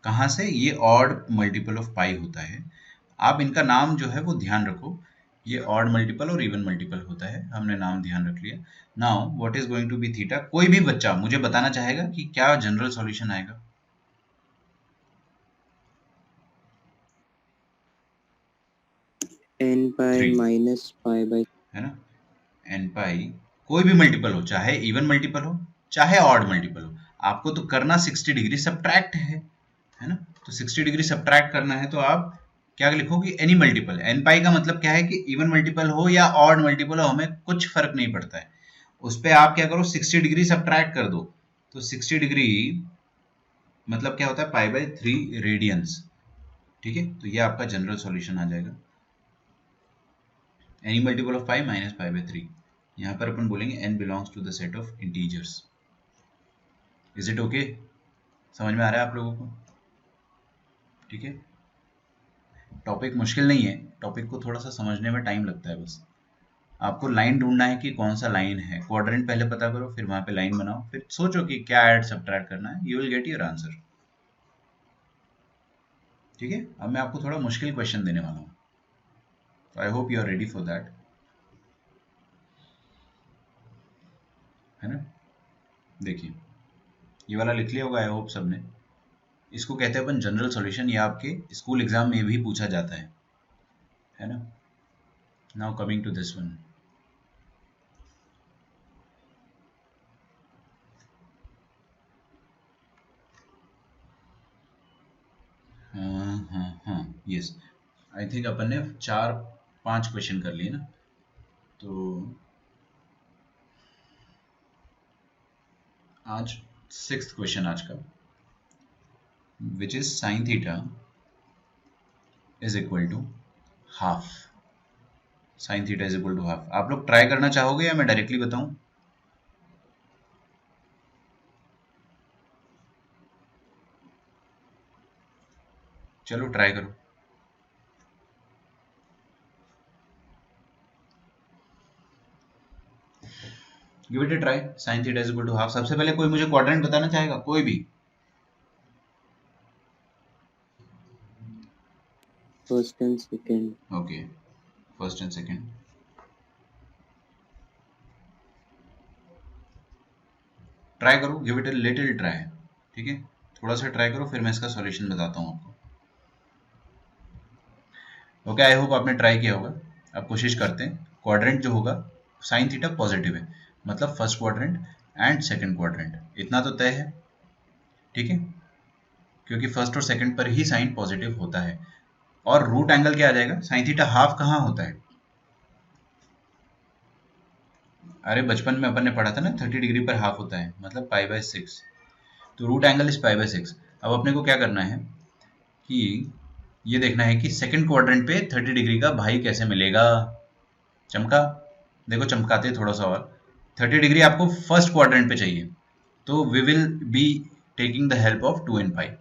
कहाँ से? ये ऑड मल्टीपल ऑफ पाई होता है। आप इनका नाम जो है वो ध्यान रखो, ये ऑड मल्टीपल और इवन मल्टीपल होता है, हमने नाम ध्यान रख लिया। Now what is going to be theta? कोई भी बच्चा मुझे बताना चाहेगा कि क्या जनरल सॉल्यूशन आएगा? n पाई 3 माइनस पाई, है ना, n पाई कोई भी मल्टीपल हो, चाहे इवन मल्टीपल हो चाहे ऑड मल्टीपल हो, आपको तो करना 60 डिग्री सब्ट्रैक्ट है ना। तो 60 डिग्री सब्ट्रैक्ट करना है तो आप क्या लिखोगे, एनी मल्टीपल। n पाई का मतलब क्या है कि इवन मल्टीपल हो या ऑड मल्टीपल हो, हमें कुछ फर्क नहीं पड़ता है। उस पर आप क्या करो, 60 डिग्री सब्ट्रैक्ट कर दो, तो 60 डिग्री मतलब क्या होता है, π/3 रेडियंस। ठीक है, तो ये आपका जनरल सॉल्यूशन आ जाएगा, any multiple of pi minus π/3। यहाँ पर अपन बोलेंगे n belongs to the set of integers. Is it okay? समझ में आ रहा है आप लोगों को? ठीक है, टॉपिक मुश्किल नहीं है, टॉपिक को थोड़ा सा समझने में टाइम लगता है बस। आपको लाइन ढूंढना है कि कौन सा लाइन है, क्वाड्रेंट पहले पता करो, फिर वहां पे लाइन बनाओ, फिर सोचो कि क्या ऐड सब्ट्रैक्ट करना है, you will get your answer. ठीक है, अब मैं आपको थोड़ा मुश्किल क्वेश्चन देने वाला हूँ, तो I hope you are ready for that, है ना। देखिए, ये वाला लिख लिया होगा आई होप सबने। इसको कहते हैं अपन जनरल सॉल्यूशन, ये आपके स्कूल एग्जाम में भी पूछा जाता है ना। Now coming to this one, हाँ यस, आई थिंक अपन ने 4-5 क्वेश्चन कर लिए ना, तो आज 6th क्वेश्चन आज का, which is sine theta is equal to half. Sine theta is equal to half. आप लोग ट्राई करना चाहोगे या मैं डायरेक्टली बताऊं? चलो ट्राई करो। Give it a try. Sine theta is equal to half. सबसे पहले कोई मुझे क्वाड्रेंट बताना चाहेगा? कोई भी? First and second. Okay, first and second. Try करो, give it a little try. ठीक है, थोड़ा सा ट्राई करो, फिर मैं इसका सॉल्यूशन बताता हूँ आपको। ओके, आई होप आपने ट्राई किया होगा। अब कोशिश करते हैं। क्वाड्रेंट जो होगा, साइन थीटा पॉजिटिव है, मतलब first quadrant and second quadrant, इतना तो तय है। ठीक है, क्योंकि फर्स्ट और सेकंड पर ही साइन पॉजिटिव होता है। और रूट एंगल क्या आ जाएगा? साइन थीटा हाफ कहाँ होता है? अरे बचपन में अपन ने पढ़ा था ना, 30 डिग्री पर हाफ होता है, मतलब π/6। तो रूट एंगल इज π/6। अब अपने को क्या करना है कि ये देखना है कि सेकंड क्वाड्रेंट पे 30 डिग्री का भाई कैसे मिलेगा। चमका, देखो चमकाते थोड़ा सा और। 30 डिग्री आपको फर्स्ट क्वाड्रेंट पे चाहिए, तो we will be taking the help of 2n π।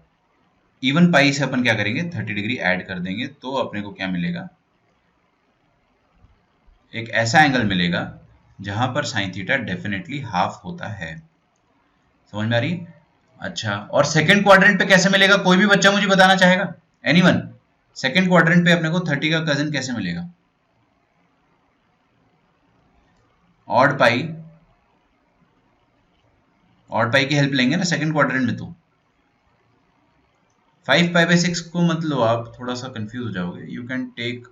Even pi से अपन क्या करेंगे, 30 डिग्री ऐड कर देंगे, तो अपने को क्या मिलेगा, एक ऐसा एंगल मिलेगा जहां पर साइन थीटा डेफिनेटली हाफ होता है। समझ में आ रही? अच्छा, और सेकंड क्वाड्रेंट पे कैसे मिलेगा? कोई भी बच्चा मुझे बताना चाहेगा? एनीवन? सेकंड क्वाड्रेंट पे अपने को 30 का कजिन कैसे मिलेगा? ऑड पाई, ऑड पाई की हेल्प लेंगे ना सेकंड क्वाड्रेंट में। तो 5π/6 को मत लो, आप थोड़ा सा कंफ्यूज हो जाओगे। यू कैन टेक,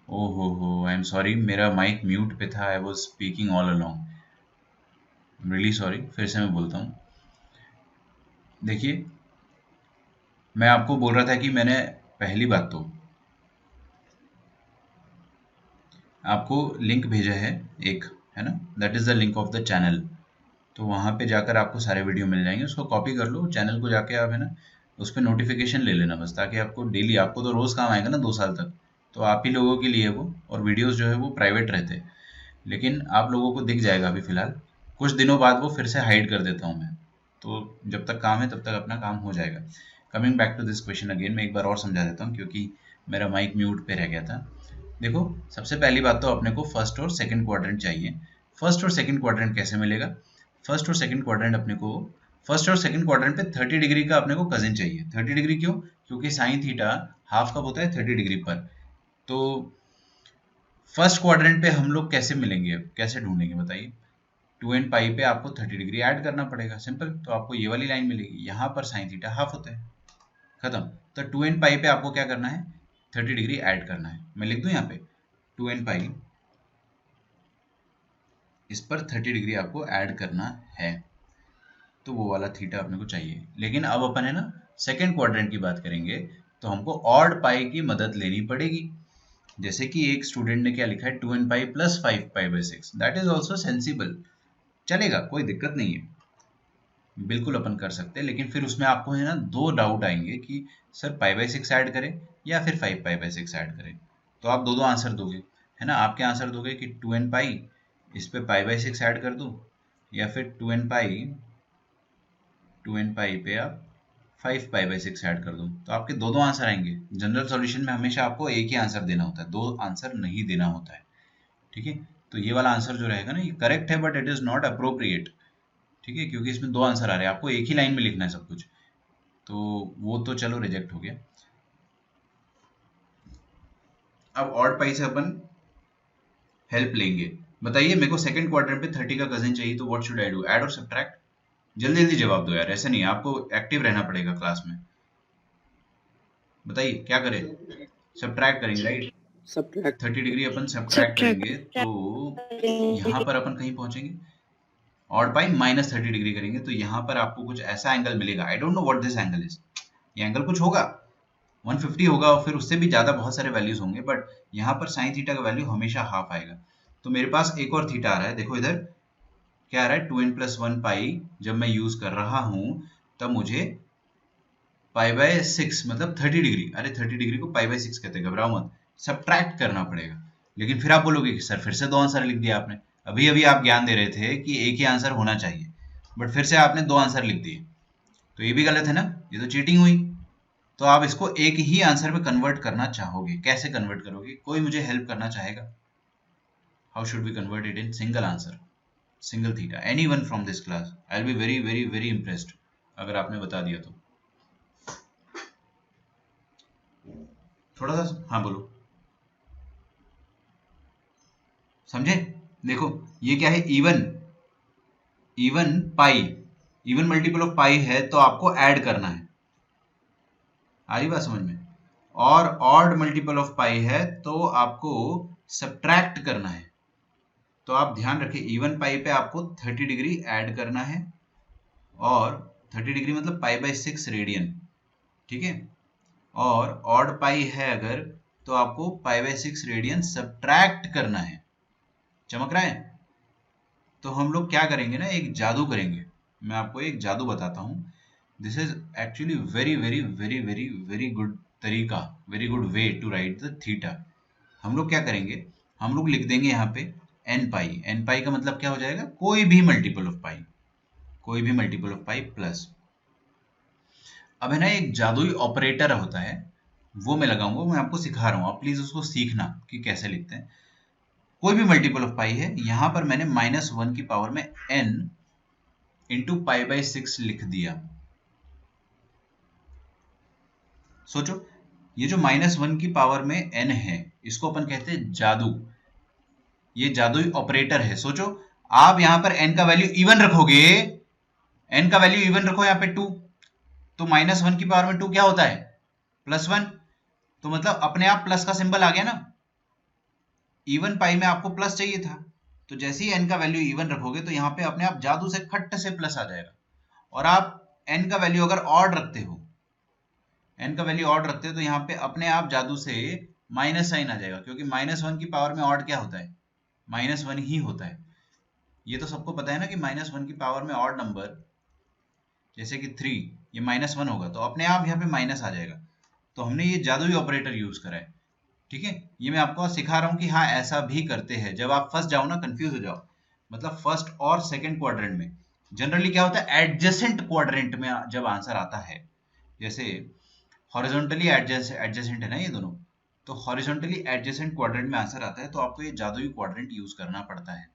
ओहो आई एम सॉरी, मेरा माइक म्यूट पे था, I was speaking all along, really sorry. फिर से मैं बोलता हूँ। देखिए, मैं आपको बोल रहा था कि मैंने पहली बात तो आपको लिंक भेजा है एक, है ना, that is the link of the channel. तो वहाँ पे जाकर आपको सारे वीडियो मिल जाएंगे, उसको कॉपी कर लो, चैनल को जाके आप, है ना, उस पर नोटिफिकेशन ले लेना बस, ताकि आपको डेली, आपको तो रोज काम आएगा ना 2 साल तक, तो आप ही लोगों के लिए वो। और वीडियोस जो है वो प्राइवेट रहते हैं, लेकिन आप लोगों को दिख जाएगा अभी फिलहाल। कुछ दिनों बाद वो फिर से हाइड कर देता हूँ मैं, तो जब तक काम है तब तक अपना काम हो जाएगा। Coming back to this question again, मैं एक बार और समझा देता हूँ, क्योंकि मेरा माइक म्यूट पे रह गया था। देखो, सबसे पहली बात तो अपने को फर्स्ट और सेकंड क्वाड्रेंट चाहिए। फर्स्ट और सेकंड क्वाड्रेंट कैसे मिलेगा? फर्स्ट और सेकंड क्वाड्रेंट अपने को, फर्स्ट और सेकंड क्वाड्रेंट पे 30 डिग्री का अपने को कजिन चाहिए। 30 डिग्री क्यों? क्योंकि साइन थीटा हाफ कब होता है? 30 डिग्री पर। तो फर्स्ट क्वाड्रेंट पे हम लोग कैसे मिलेंगे, कैसे ढूंढेंगे बताइए? 2n π पे आपको 30 डिग्री ऐड करना पड़ेगा, सिंपल। तो आपको ये वाली लाइन मिलेगी, यहाँ पर साइन थीटा हाफ होता है, खत्म। तो 2n π पे आपको क्या करना है? 30 डिग्री ऐड करना है। मैं लिख दूं यहाँ पे 2n π, इस पर 30 डिग्री आपको ऐड करना है, तो वो वाला थीटा अपने को चाहिए। लेकिन अब अपन, है ना, सेकंड क्वाड्रेंट की बात करेंगे, तो हमको ऑड पाई की मदद लेनी पड़ेगी। जैसे कि एक स्टूडेंट ने क्या लिखा है, 2n π + 5π/6, that is also sensible, चलेगा, कोई दिक्कत नहीं है, बिल्कुल अपन कर सकते हैं। लेकिन फिर उसमें आपको, है ना, 2 डाउट आएंगे कि सर π/6 ऐड करें या फिर 5π/6 ऐड करें। तो आप दो आंसर दोगे, है ना। आप क्या आंसर दोगे कि 2n π, इस पे π/6 ऐड कर दूं, या फिर 2n π पे आप 5 पाई बाई 6 ऐड कर दूं तो आपके दो आंसर आएंगे। जनरल सॉल्यूशन में हमेशा आपको एक ही आंसर देना होता है, दो आंसर नहीं देना होता है। ठीक है, तो ये वाला आंसर जो रहेगा ना ये करेक्ट है but it is not appropriate. ठीक है, क्योंकि इसमें दो आंसर आ रहे हैं, आपको एक ही लाइन में लिखना है सब कुछ, तो वो तो चलो रिजेक्ट हो गया। अब ऑड पाई से अपन हेल्प लेंगे। बताइए मेरे को सेकंड क्वाड्रेंट पे 30 का कजिन चाहिए, तो what should I do, add और सब्ट्रैक्ट? जल्दी जल्दी जवाब दो यार, ऐसे नहीं, आपको एक्टिव रहना पड़ेगा क्लास में। बताइए क्या करें? सब्ट्रैक्ट करेंगे राइट? सब्ट्रैक्ट 30 डिग्री अपन सब्ट्रैक्ट सब्ट्रैक्ट करेंगे तो यहाँ पर अपन कहीं पहुंचेंगे, ऑड बाई माइनस 30 डिग्री करेंगे तो यहाँ पर आपको कुछ ऐसा एंगल मिलेगा। I don't know what this angle is, ये एंगल कुछ होगा 150 होगा और फिर उससे भी ज्यादा बहुत सारे वैल्यूज होंगे, बट यहाँ पर साइन थीटा का वैल्यू हमेशा हाफ आएगा। तो मेरे पास एक और थीटा आ रहा है, देखो इधर क्या आ रहा है, 2n+1 पाई जब मैं यूज कर रहा हूं तब मुझे पाई बाय 6 मतलब 30 डिग्री, अरे 30 डिग्री को पाई बाय 6 कहते हैं, घबराओ मत, सब्ट्रैक्ट करना पड़ेगा। लेकिन फिर आप बोलोगे कि सर फिर से दो आंसर लिख दिया आपने, अभी अभी आप ज्ञान दे रहे थे कि एक ही आंसर होना चाहिए, बट फिर से आपने दो आंसर लिख दिए, तो ये भी गलत है ना, ये तो चीटिंग हुई। तो आप इसको एक ही आंसर में कन्वर्ट करना चाहोगे, कैसे कन्वर्ट करोगे? कोई मुझे हेल्प करना चाहेगा? How should we convert it in single answer, single theta? Anyone from this class, I will be very very very impressed अगर आपने बता दिया तो। थोड़ा सा हाँ बोलो, समझे? देखो ये क्या है, even, even pi, even multiple of pi है तो आपको ऐड करना है, आ रही बात समझ में? और ऑड मल्टीपल ऑफ पाई है तो आपको सब्ट्रैक्ट करना है। तो आप ध्यान रखिए, इवन पाई पे आपको 30 डिग्री ऐड करना है, और 30 डिग्री मतलब पाई बाय 6 रेडियन। ठीक है, और ऑड पाई है अगर तो आपको पाई बाय 6 रेडियन सब्ट्रैक्ट करना है। चमक रहा है? तो हम लोग क्या करेंगे ना, एक जादू करेंगे, मैं आपको एक जादू बताता हूँ। This is actually very very very very very good तरीका, very good way to write the theta. हम लोग क्या करेंगे, हम लोग लिख देंगे यहाँ पे एन पाई, एन पाई का मतलब क्या हो जाएगा, कोई भी मल्टीपल ऑफ पाई, कोई भी मल्टीपल ऑफ पाई प्लस। अब है ना एक जादुई ऑपरेटर होता है, वो मैं लगाऊंगा, मैं आपको सिखा रहा हूँ, आप प्लीज उसको सीखना कि कैसे लिखते हैं। कोई भी मल्टीपल ऑफ पाई है, यहां पर मैंने -1 की पावर में n इंटू पाई बाई 6 लिख दिया। सोचो ये जो -1 की पावर में n है, इसको अपन कहते हैं जादू, ये जादुई ऑपरेटर है। सोचो आप यहां पर n का वैल्यू इवन रखोगे, n का वैल्यू इवन रखो यहाँ पे 2, तो -1 की पावर में 2 क्या होता है, +1, तो मतलब अपने आप प्लस का सिंबल आ गया ना। इवन पाई में आपको प्लस चाहिए था, तो जैसे ही n का वैल्यू इवन रखोगे तो यहाँ पे अपने आप जादू से खट्ट से प्लस आ जाएगा। और आप n का वैल्यू अगर ऑड रखते हो, n का वैल्यू ऑड रखते हो तो यहाँ पे अपने आप जादू से माइनस साइन आ जाएगा, क्योंकि -1 की पावर में ऑड क्या होता है, -1 ही होता है। ये तो सबको पता है ना कि -1 की पावर में ऑड नंबर जैसे कि 3, ये -1 होगा तो अपने आप यहाँ पे माइनस आ जाएगा। तो हमने ये जादुई ऑपरेटर यूज करा है। ठीक है, ये मैं आपको सिखा रहा हूँ कि हाँ ऐसा भी करते हैं, जब आप फंस जाओ ना, कंफ्यूज हो जाओ, मतलब फर्स्ट और सेकंड क्वाड्रेंट में जनरली क्या होता है, एडजेसेंट क्वाड्रेंट में जब आंसर आता है, जैसे हॉरिजॉन्टली एडजेसेंट है ना ये दोनों, तो हॉरिजॉन्टली एडजेसेंट क्वाड्रेंट में आंसर आता है तो आपको ये जादुई क्वाड्रेंट यूज करना पड़ता है।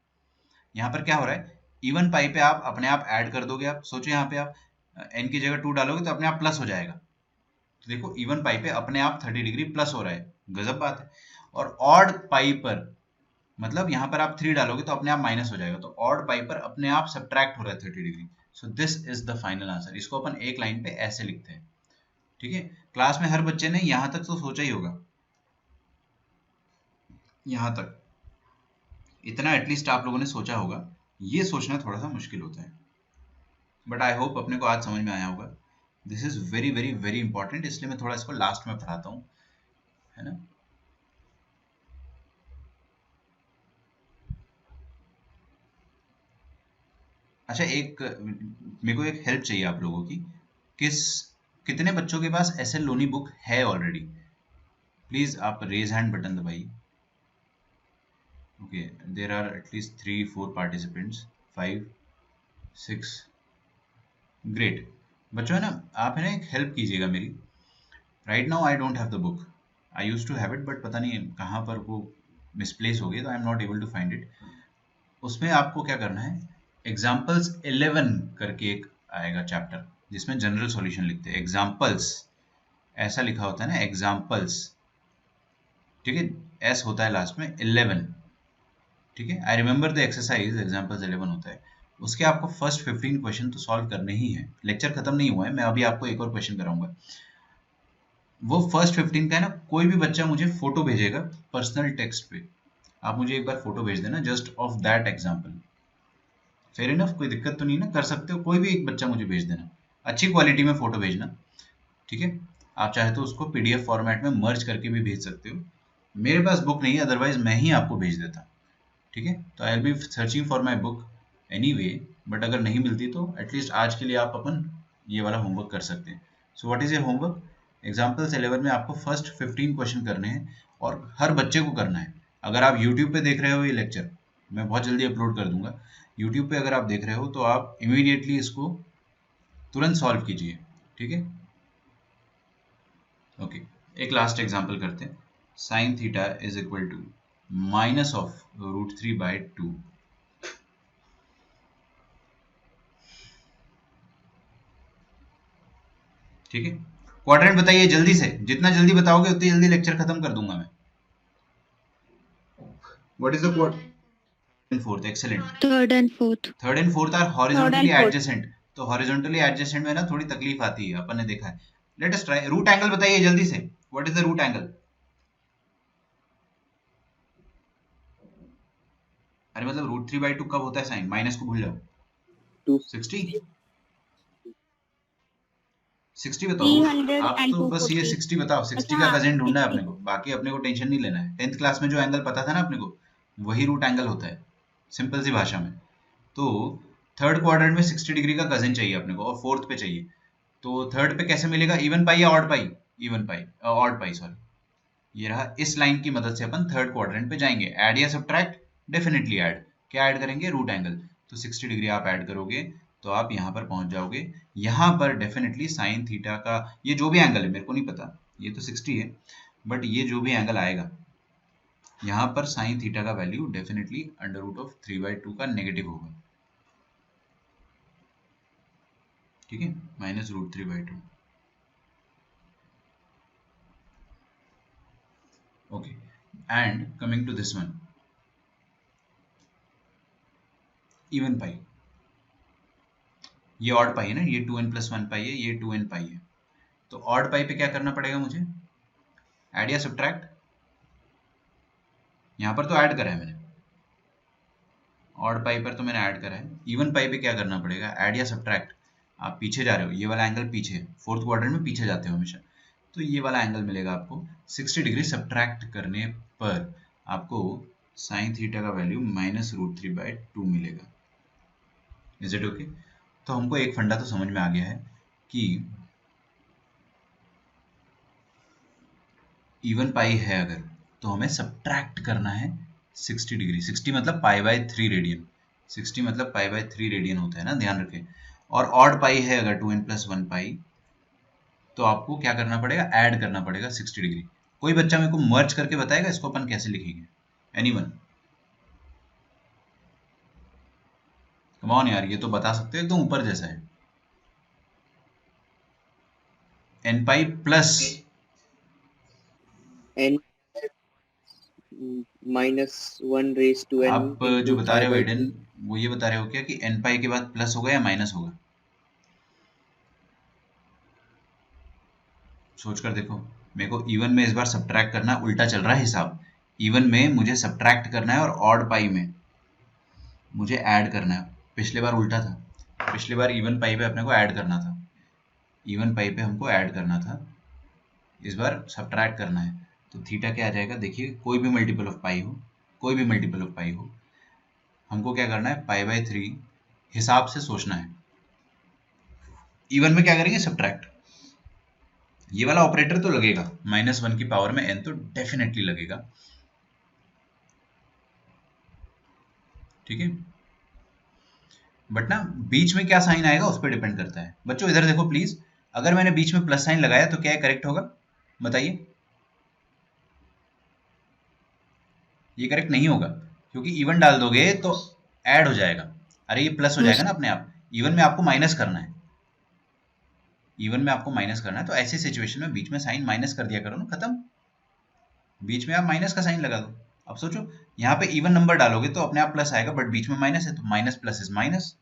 यहाँ पर क्या हो रहा है, इवन पाई पे आप अपने आप ऐड कर दोगे। आप सोचो यहाँ पे आप n की जगह 2 डालोगे तो अपने आप प्लस हो जाएगा, तो देखो इवन पाई पे अपने आप 30 डिग्री प्लस हो रहा है, गजब बात है। और ऑड पाई पर मतलब यहाँ पर आप 3 डालोगे तो अपने आप माइनस हो जाएगा, तो ऑड पाई पर अपने आप सब्ट्रैक्ट हो रहा है 30 degree. So this is the final answer, इसको अपन एक लाइन पे ऐसे लिखते हैं। ठीक है, क्लास में हर बच्चे ने यहाँ तक तो सोचा ही होगा, यहाँ तक इतना एटलीस्ट आप लोगों ने सोचा होगा। ये सोचना थोड़ा सा मुश्किल होता है, बट आई होप अपने को आज समझ में आया होगा। This is very very very important, इसलिए मैं थोड़ा इसको लास्ट में पढ़ाता हूँ, है ना। अच्छा एक मेरे को एक हेल्प चाहिए आप लोगों की, किस कितने बच्चों के पास एस एल लोनी बुक है ऑलरेडी? प्लीज आप रेज हैंड बटन दबाइए। Okay, there are at least 3-4 participants, 5-6, great. बच्चों है ना, आप है ना एक हेल्प कीजिएगा मेरी। Right now I don't have the book, I use to have it, but पता नहीं कहाँ पर वो मिसप्लेस हो गई, तो I am not able to find it. उसमें आपको क्या करना है, एग्जाम्पल्स 11 करके एक आएगा चैप्टर, जिसमें जनरल सॉल्यूशन लिखते हैं। एग्जाम्पल्स ऐसा लिखा होता है ना, एग्जाम्पल्स, ठीक है, एस होता है लास्ट में, 11, ठीक है। I remember the exercise, examples 11 होता है। उसके आपको फर्स्ट 15 क्वेश्चन तो सॉल्व करने ही है। लेक्चर खत्म नहीं हुआ है, मैं अभी आपको एक और क्वेश्चन कराऊंगा। वो फर्स्ट 15 का है ना, कोई भी बच्चा मुझे फोटो भेजेगा पर्सनल टेक्स्ट पे, आप मुझे एक बार फोटो भेज देना just of that example. Fair enough, कोई दिक्कत तो नहीं ना, कर सकते हो, कोई भी एक बच्चा मुझे भेज देना, अच्छी क्वालिटी में फोटो भेजना, ठीक है। आप चाहे तो उसको पीडीएफ फॉर्मेट में मर्ज करके भी भेज सकते हो। मेरे पास बुक नहीं है, अदरवाइज मैं ही आपको भेज देता, ठीक है। तो I will B searching for my book any way, but अगर नहीं मिलती तो एटलीस्ट आज के लिए आप अपन ये वाला होमवर्क कर सकते हैं। So what is your homework, examples 11 में आपको फर्स्ट 15 क्वेश्चन करने हैं, और हर बच्चे को करना है। अगर आप यूट्यूब पे देख रहे हो ये लेक्चर, मैं बहुत जल्दी अपलोड कर दूंगा यूट्यूब पे, अगर आप देख रहे हो तो आप इमीडिएटली इसको तुरंत सॉल्व कीजिए, ठीक है। ओके, एक लास्ट एग्जाम्पल करते हैं। Sine theta is equal to minus of √3/2, ठीक है। क्वाड्रेंट बताइए जल्दी से, जितना जल्दी बताओगे उतनी जल्दी लेक्चर खत्म कर दूंगा मैं। What is the quadrant fourth, excellent. Third and fourth. Third and fourth are third horizontally and fourth. Adjacent, तो हॉरिजॉन्टली एडजेसेंट में ना थोड़ी तकलीफ आती है, अपन ने देखा है। Let us try, root angle बताइए जल्दी से, what is the root angle. अरे मतलब √3/2 कब होता है साइन, माइनस को भूल जाओ। 60, 60 बताओ। 300 आप एंड तो बस ये 240। 60 बताओ, 60 का अच्छा कजिन ढूंढना है 60। अपने को, बाकी अपने को टेंशन नहीं लेना है। 10th क्लास में जो एंगल पता था ना अपने को, वही रूट एंगल होता है, सिंपल सी भाषा में। तो थर्ड क्वाड्रेंट में 60 डिग्री का कजिन चाहिए अपने को, और फोर्थ पे चाहिए। तो थर्ड पे कैसे मिलेगा, इवन पाई या ऑड पाई, इवन पाई, ऑड पाई सॉरी। ये रहा, इस लाइन की मदद से अपन थर्ड क्वाड्रेंट पे जाएंगे। ऐड या सब्ट्रैक्ट, डेफिनेटली ऐड। क्या ऐड करेंगे, रूट एंगल। तो 60 डिग्री आप ऐड करोगे तो आप यहाँ पर पहुंच जाओगे। यहाँ पर डेफिनेटली साइन थीटा का ये जो भी एंगल है, मेरे को नहीं पता, ये तो 60 है, बट ये जो भी एंगल आएगा यहाँ पर साइन थीटा का वैल्यू डेफिनेटली √3/2 का नेगेटिव होगा, ठीक है, -√3/2। Okay, and coming to this one, even pi, ये ऑड पाई है ना, ये 2n+1 पाई है, ये 2n पाई है। तो ऑड पाई पे क्या करना पड़ेगा मुझे, ऐड या सब्ट्रैक्ट। यहाँ पर तो ऐड करा है मैंने, ऑड पाई पर तो मैंने ऐड करा है। इवन पाई पे क्या करना पड़ेगा, ऐड या सब्ट्रैक्ट। आप पीछे जा रहे हो, ये वाला एंगल पीछे, फोर्थ क्वाड्रेंट में पीछे जाते हो हमेशा, तो ये वाला एंगल मिलेगा आपको। 60 डिग्री सब्ट्रैक्ट करने पर आपको साइन थीटा का वैल्यू -√3/2 मिलेगा। Is it okay. तो हमको एक फंडा तो समझ में आ गया है कि इवन पाई है अगर, तो हमें सब्ट्रैक्ट करना है 60 डिग्री। 60 मतलब π/3 रेडियन, 60 मतलब π/3 रेडियन होता है ना, ध्यान रखें। और ऑड पाई है अगर 2n+1 पाई, तो आपको क्या करना पड़ेगा, ऐड करना पड़ेगा 60 डिग्री। कोई बच्चा मेरे को मर्ज करके बताएगा इसको अपन कैसे लिखेंगे, एनीवन। कम ऑन यार, ये तो बता सकते हो, एकदम ऊपर जैसा है। n पाई प्लस n -1 आप जो into बता pi रहे हो by एडन, 2। वो ये बता रहे हो क्या कि n पाई के बाद प्लस होगा या माइनस होगा, सोच कर देखो। मेरे को इवन में इस बार सब्ट्रैक्ट करना, उल्टा चल रहा है हिसाब। इवन में मुझे सब्ट्रैक्ट करना है और ऑड पाई में मुझे ऐड करना है। पिछले बार उल्टा था, पिछली बार इवन पाई पे अपने को ऐड करना था, इवन पाई पे हमको ऐड करना था, इस बार सब्ट्रैक्ट करना है। तो थीटा क्या आ जाएगा, देखिए कोई भी मल्टीपल ऑफ पाई हो, कोई भी मल्टीपल ऑफ पाई हो, हमको क्या करना है, π/3 हिसाब से सोचना है। इवन में क्या करेंगे, सब्ट्रैक्ट। ये वाला ऑपरेटर तो लगेगा, -1 की पावर में n तो डेफिनेटली लगेगा, ठीक है। बट ना बीच में क्या साइन आएगा उस पर डिपेंड करता है। बच्चों इधर देखो प्लीज, अगर मैंने बीच में प्लस साइन लगाया तो क्या करेक्ट होगा, बताइए? ये करेक्ट नहीं होगा, क्योंकि इवन डाल दोगे तो ऐड हो जाएगा। अरे ये प्लस हो जाएगा ना अपने आप, इवन में आपको माइनस करना है, इवन में आपको माइनस करना है, तो ऐसी सिचुएशन में बीच में साइन माइनस कर दिया करो ना, खत्म। बीच में आप माइनस का साइन लगा दो। अब सोचो यहाँ पे इवन नंबर डालोगे तो अपने आप प्लस आएगा, बट बीच में माइनस है तो माइनस प्लस इज माइनस।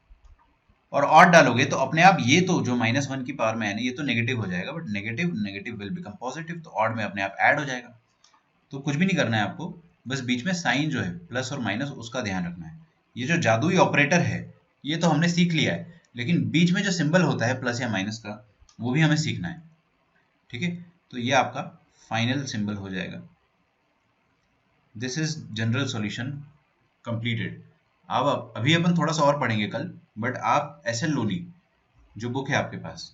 और ऑड डालोगे तो अपने आप ये तो जो -1 की पावर में है ना, ये तो नेगेटिव हो जाएगा, but negative negative will become positive, तो ऑड में अपने आप ऐड हो जाएगा। तो कुछ भी नहीं करना है आपको, बस बीच में साइन जो है प्लस और माइनस उसका ध्यान रखना है। ये जो जादुई ऑपरेटर है ये तो हमने सीख लिया है, लेकिन बीच में जो सिंबल होता है प्लस या माइनस का, वो भी हमें सीखना है। ठीक है, तो ये आपका फाइनल सिंबल हो जाएगा। This is general solution completed. अब अभी अपन थोड़ा सा और पढ़ेंगे कल, बट आप एस.एल. लोनी जो बुक है आपके पास,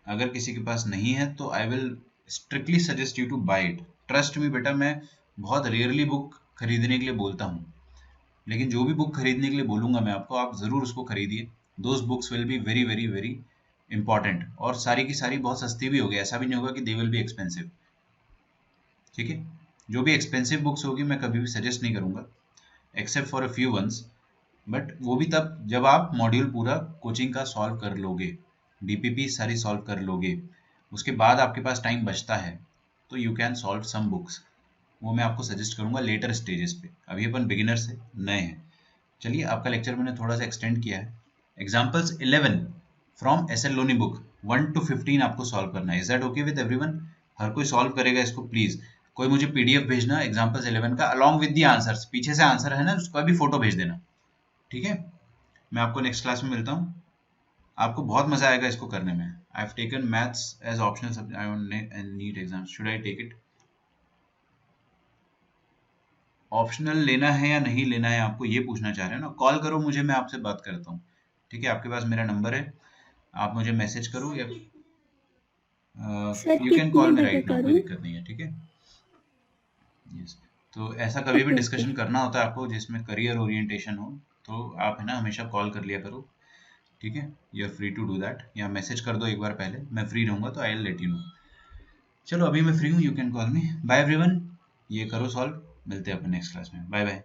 अगर किसी के पास नहीं है तो I will strictly suggest you to buy it. Trust me बेटा, मैं बहुत रेयरली बुक खरीदने के लिए बोलता हूँ, लेकिन जो भी बुक खरीदने के लिए बोलूंगा मैं आपको, आप ज़रूर उसको खरीदिए। Those books will be very very very important, और सारी की सारी बहुत सस्ती भी होगी, ऐसा भी नहीं होगा कि दे विल बी एक्सपेंसिव। ठीक है, जो भी एक्सपेंसिव बुक्स होगी मैं कभी भी सजेस्ट नहीं करूंगा, except for a few once, but वो भी तब जब आप मॉड्यूल पूरा कोचिंग का सॉल्व कर लोगे, डीपीपी सारी सॉल्व कर लोगे, उसके बाद आपके पास टाइम बचता है तो you can solve some books. वो मैं आपको सजेस्ट करूंगा लेटर स्टेजेस पे, अभी अपन बिगिनर से नए हैं। चलिए, आपका लेक्चर मैंने थोड़ा सा एक्सटेंड किया है। Examples 11 from S L. Loney book 1 to 15 आपको सॉल्व करना है। Is that okay with everyone? हर कोई सॉल्व करेगा इसको प्लीज। कोई मुझे पीडीएफ भेजना एग्जाम्पल्स 11 का अलॉन्ग विद दी आंसर्स, पीछे से आंसर है ना उसका भी फोटो भेज देना। ठीक है, मैं आपको नेक्स्ट क्लास में मिलता हूँ। आपको बहुत मजा आएगा इसको करने में। I have taken maths as optional subject and NEET exam, should I take it? Optional लेना है या नहीं लेना है, आपको ये पूछना चाह रहे हो ना? कॉल करो मुझे, मैं आपसे बात करता हूँ। ठीक है, आपके पास मेरा नंबर है, आप मुझे मैसेज करो या सर यू कैन कितने कॉल मी बजे राइट नाउ, कोई करूं? दिक्कत नहीं है। ठीक है, यस। तो ऐसा कभी भी ओके ओके। डिस्कशन करना होता है आपको जिसमें करियर ओरिएंटेशन हो, तो आप है ना हमेशा कॉल कर लिया करो। ठीक है, you are free to do that, या मैसेज कर दो एक बार पहले, मैं फ्री रहूंगा तो I will let you know. चलो अभी मैं फ्री हूँ, you can call me. Bye everyone, ये करो सॉल्व, मिलते हैं अपन नेक्स्ट क्लास में। Bye bye.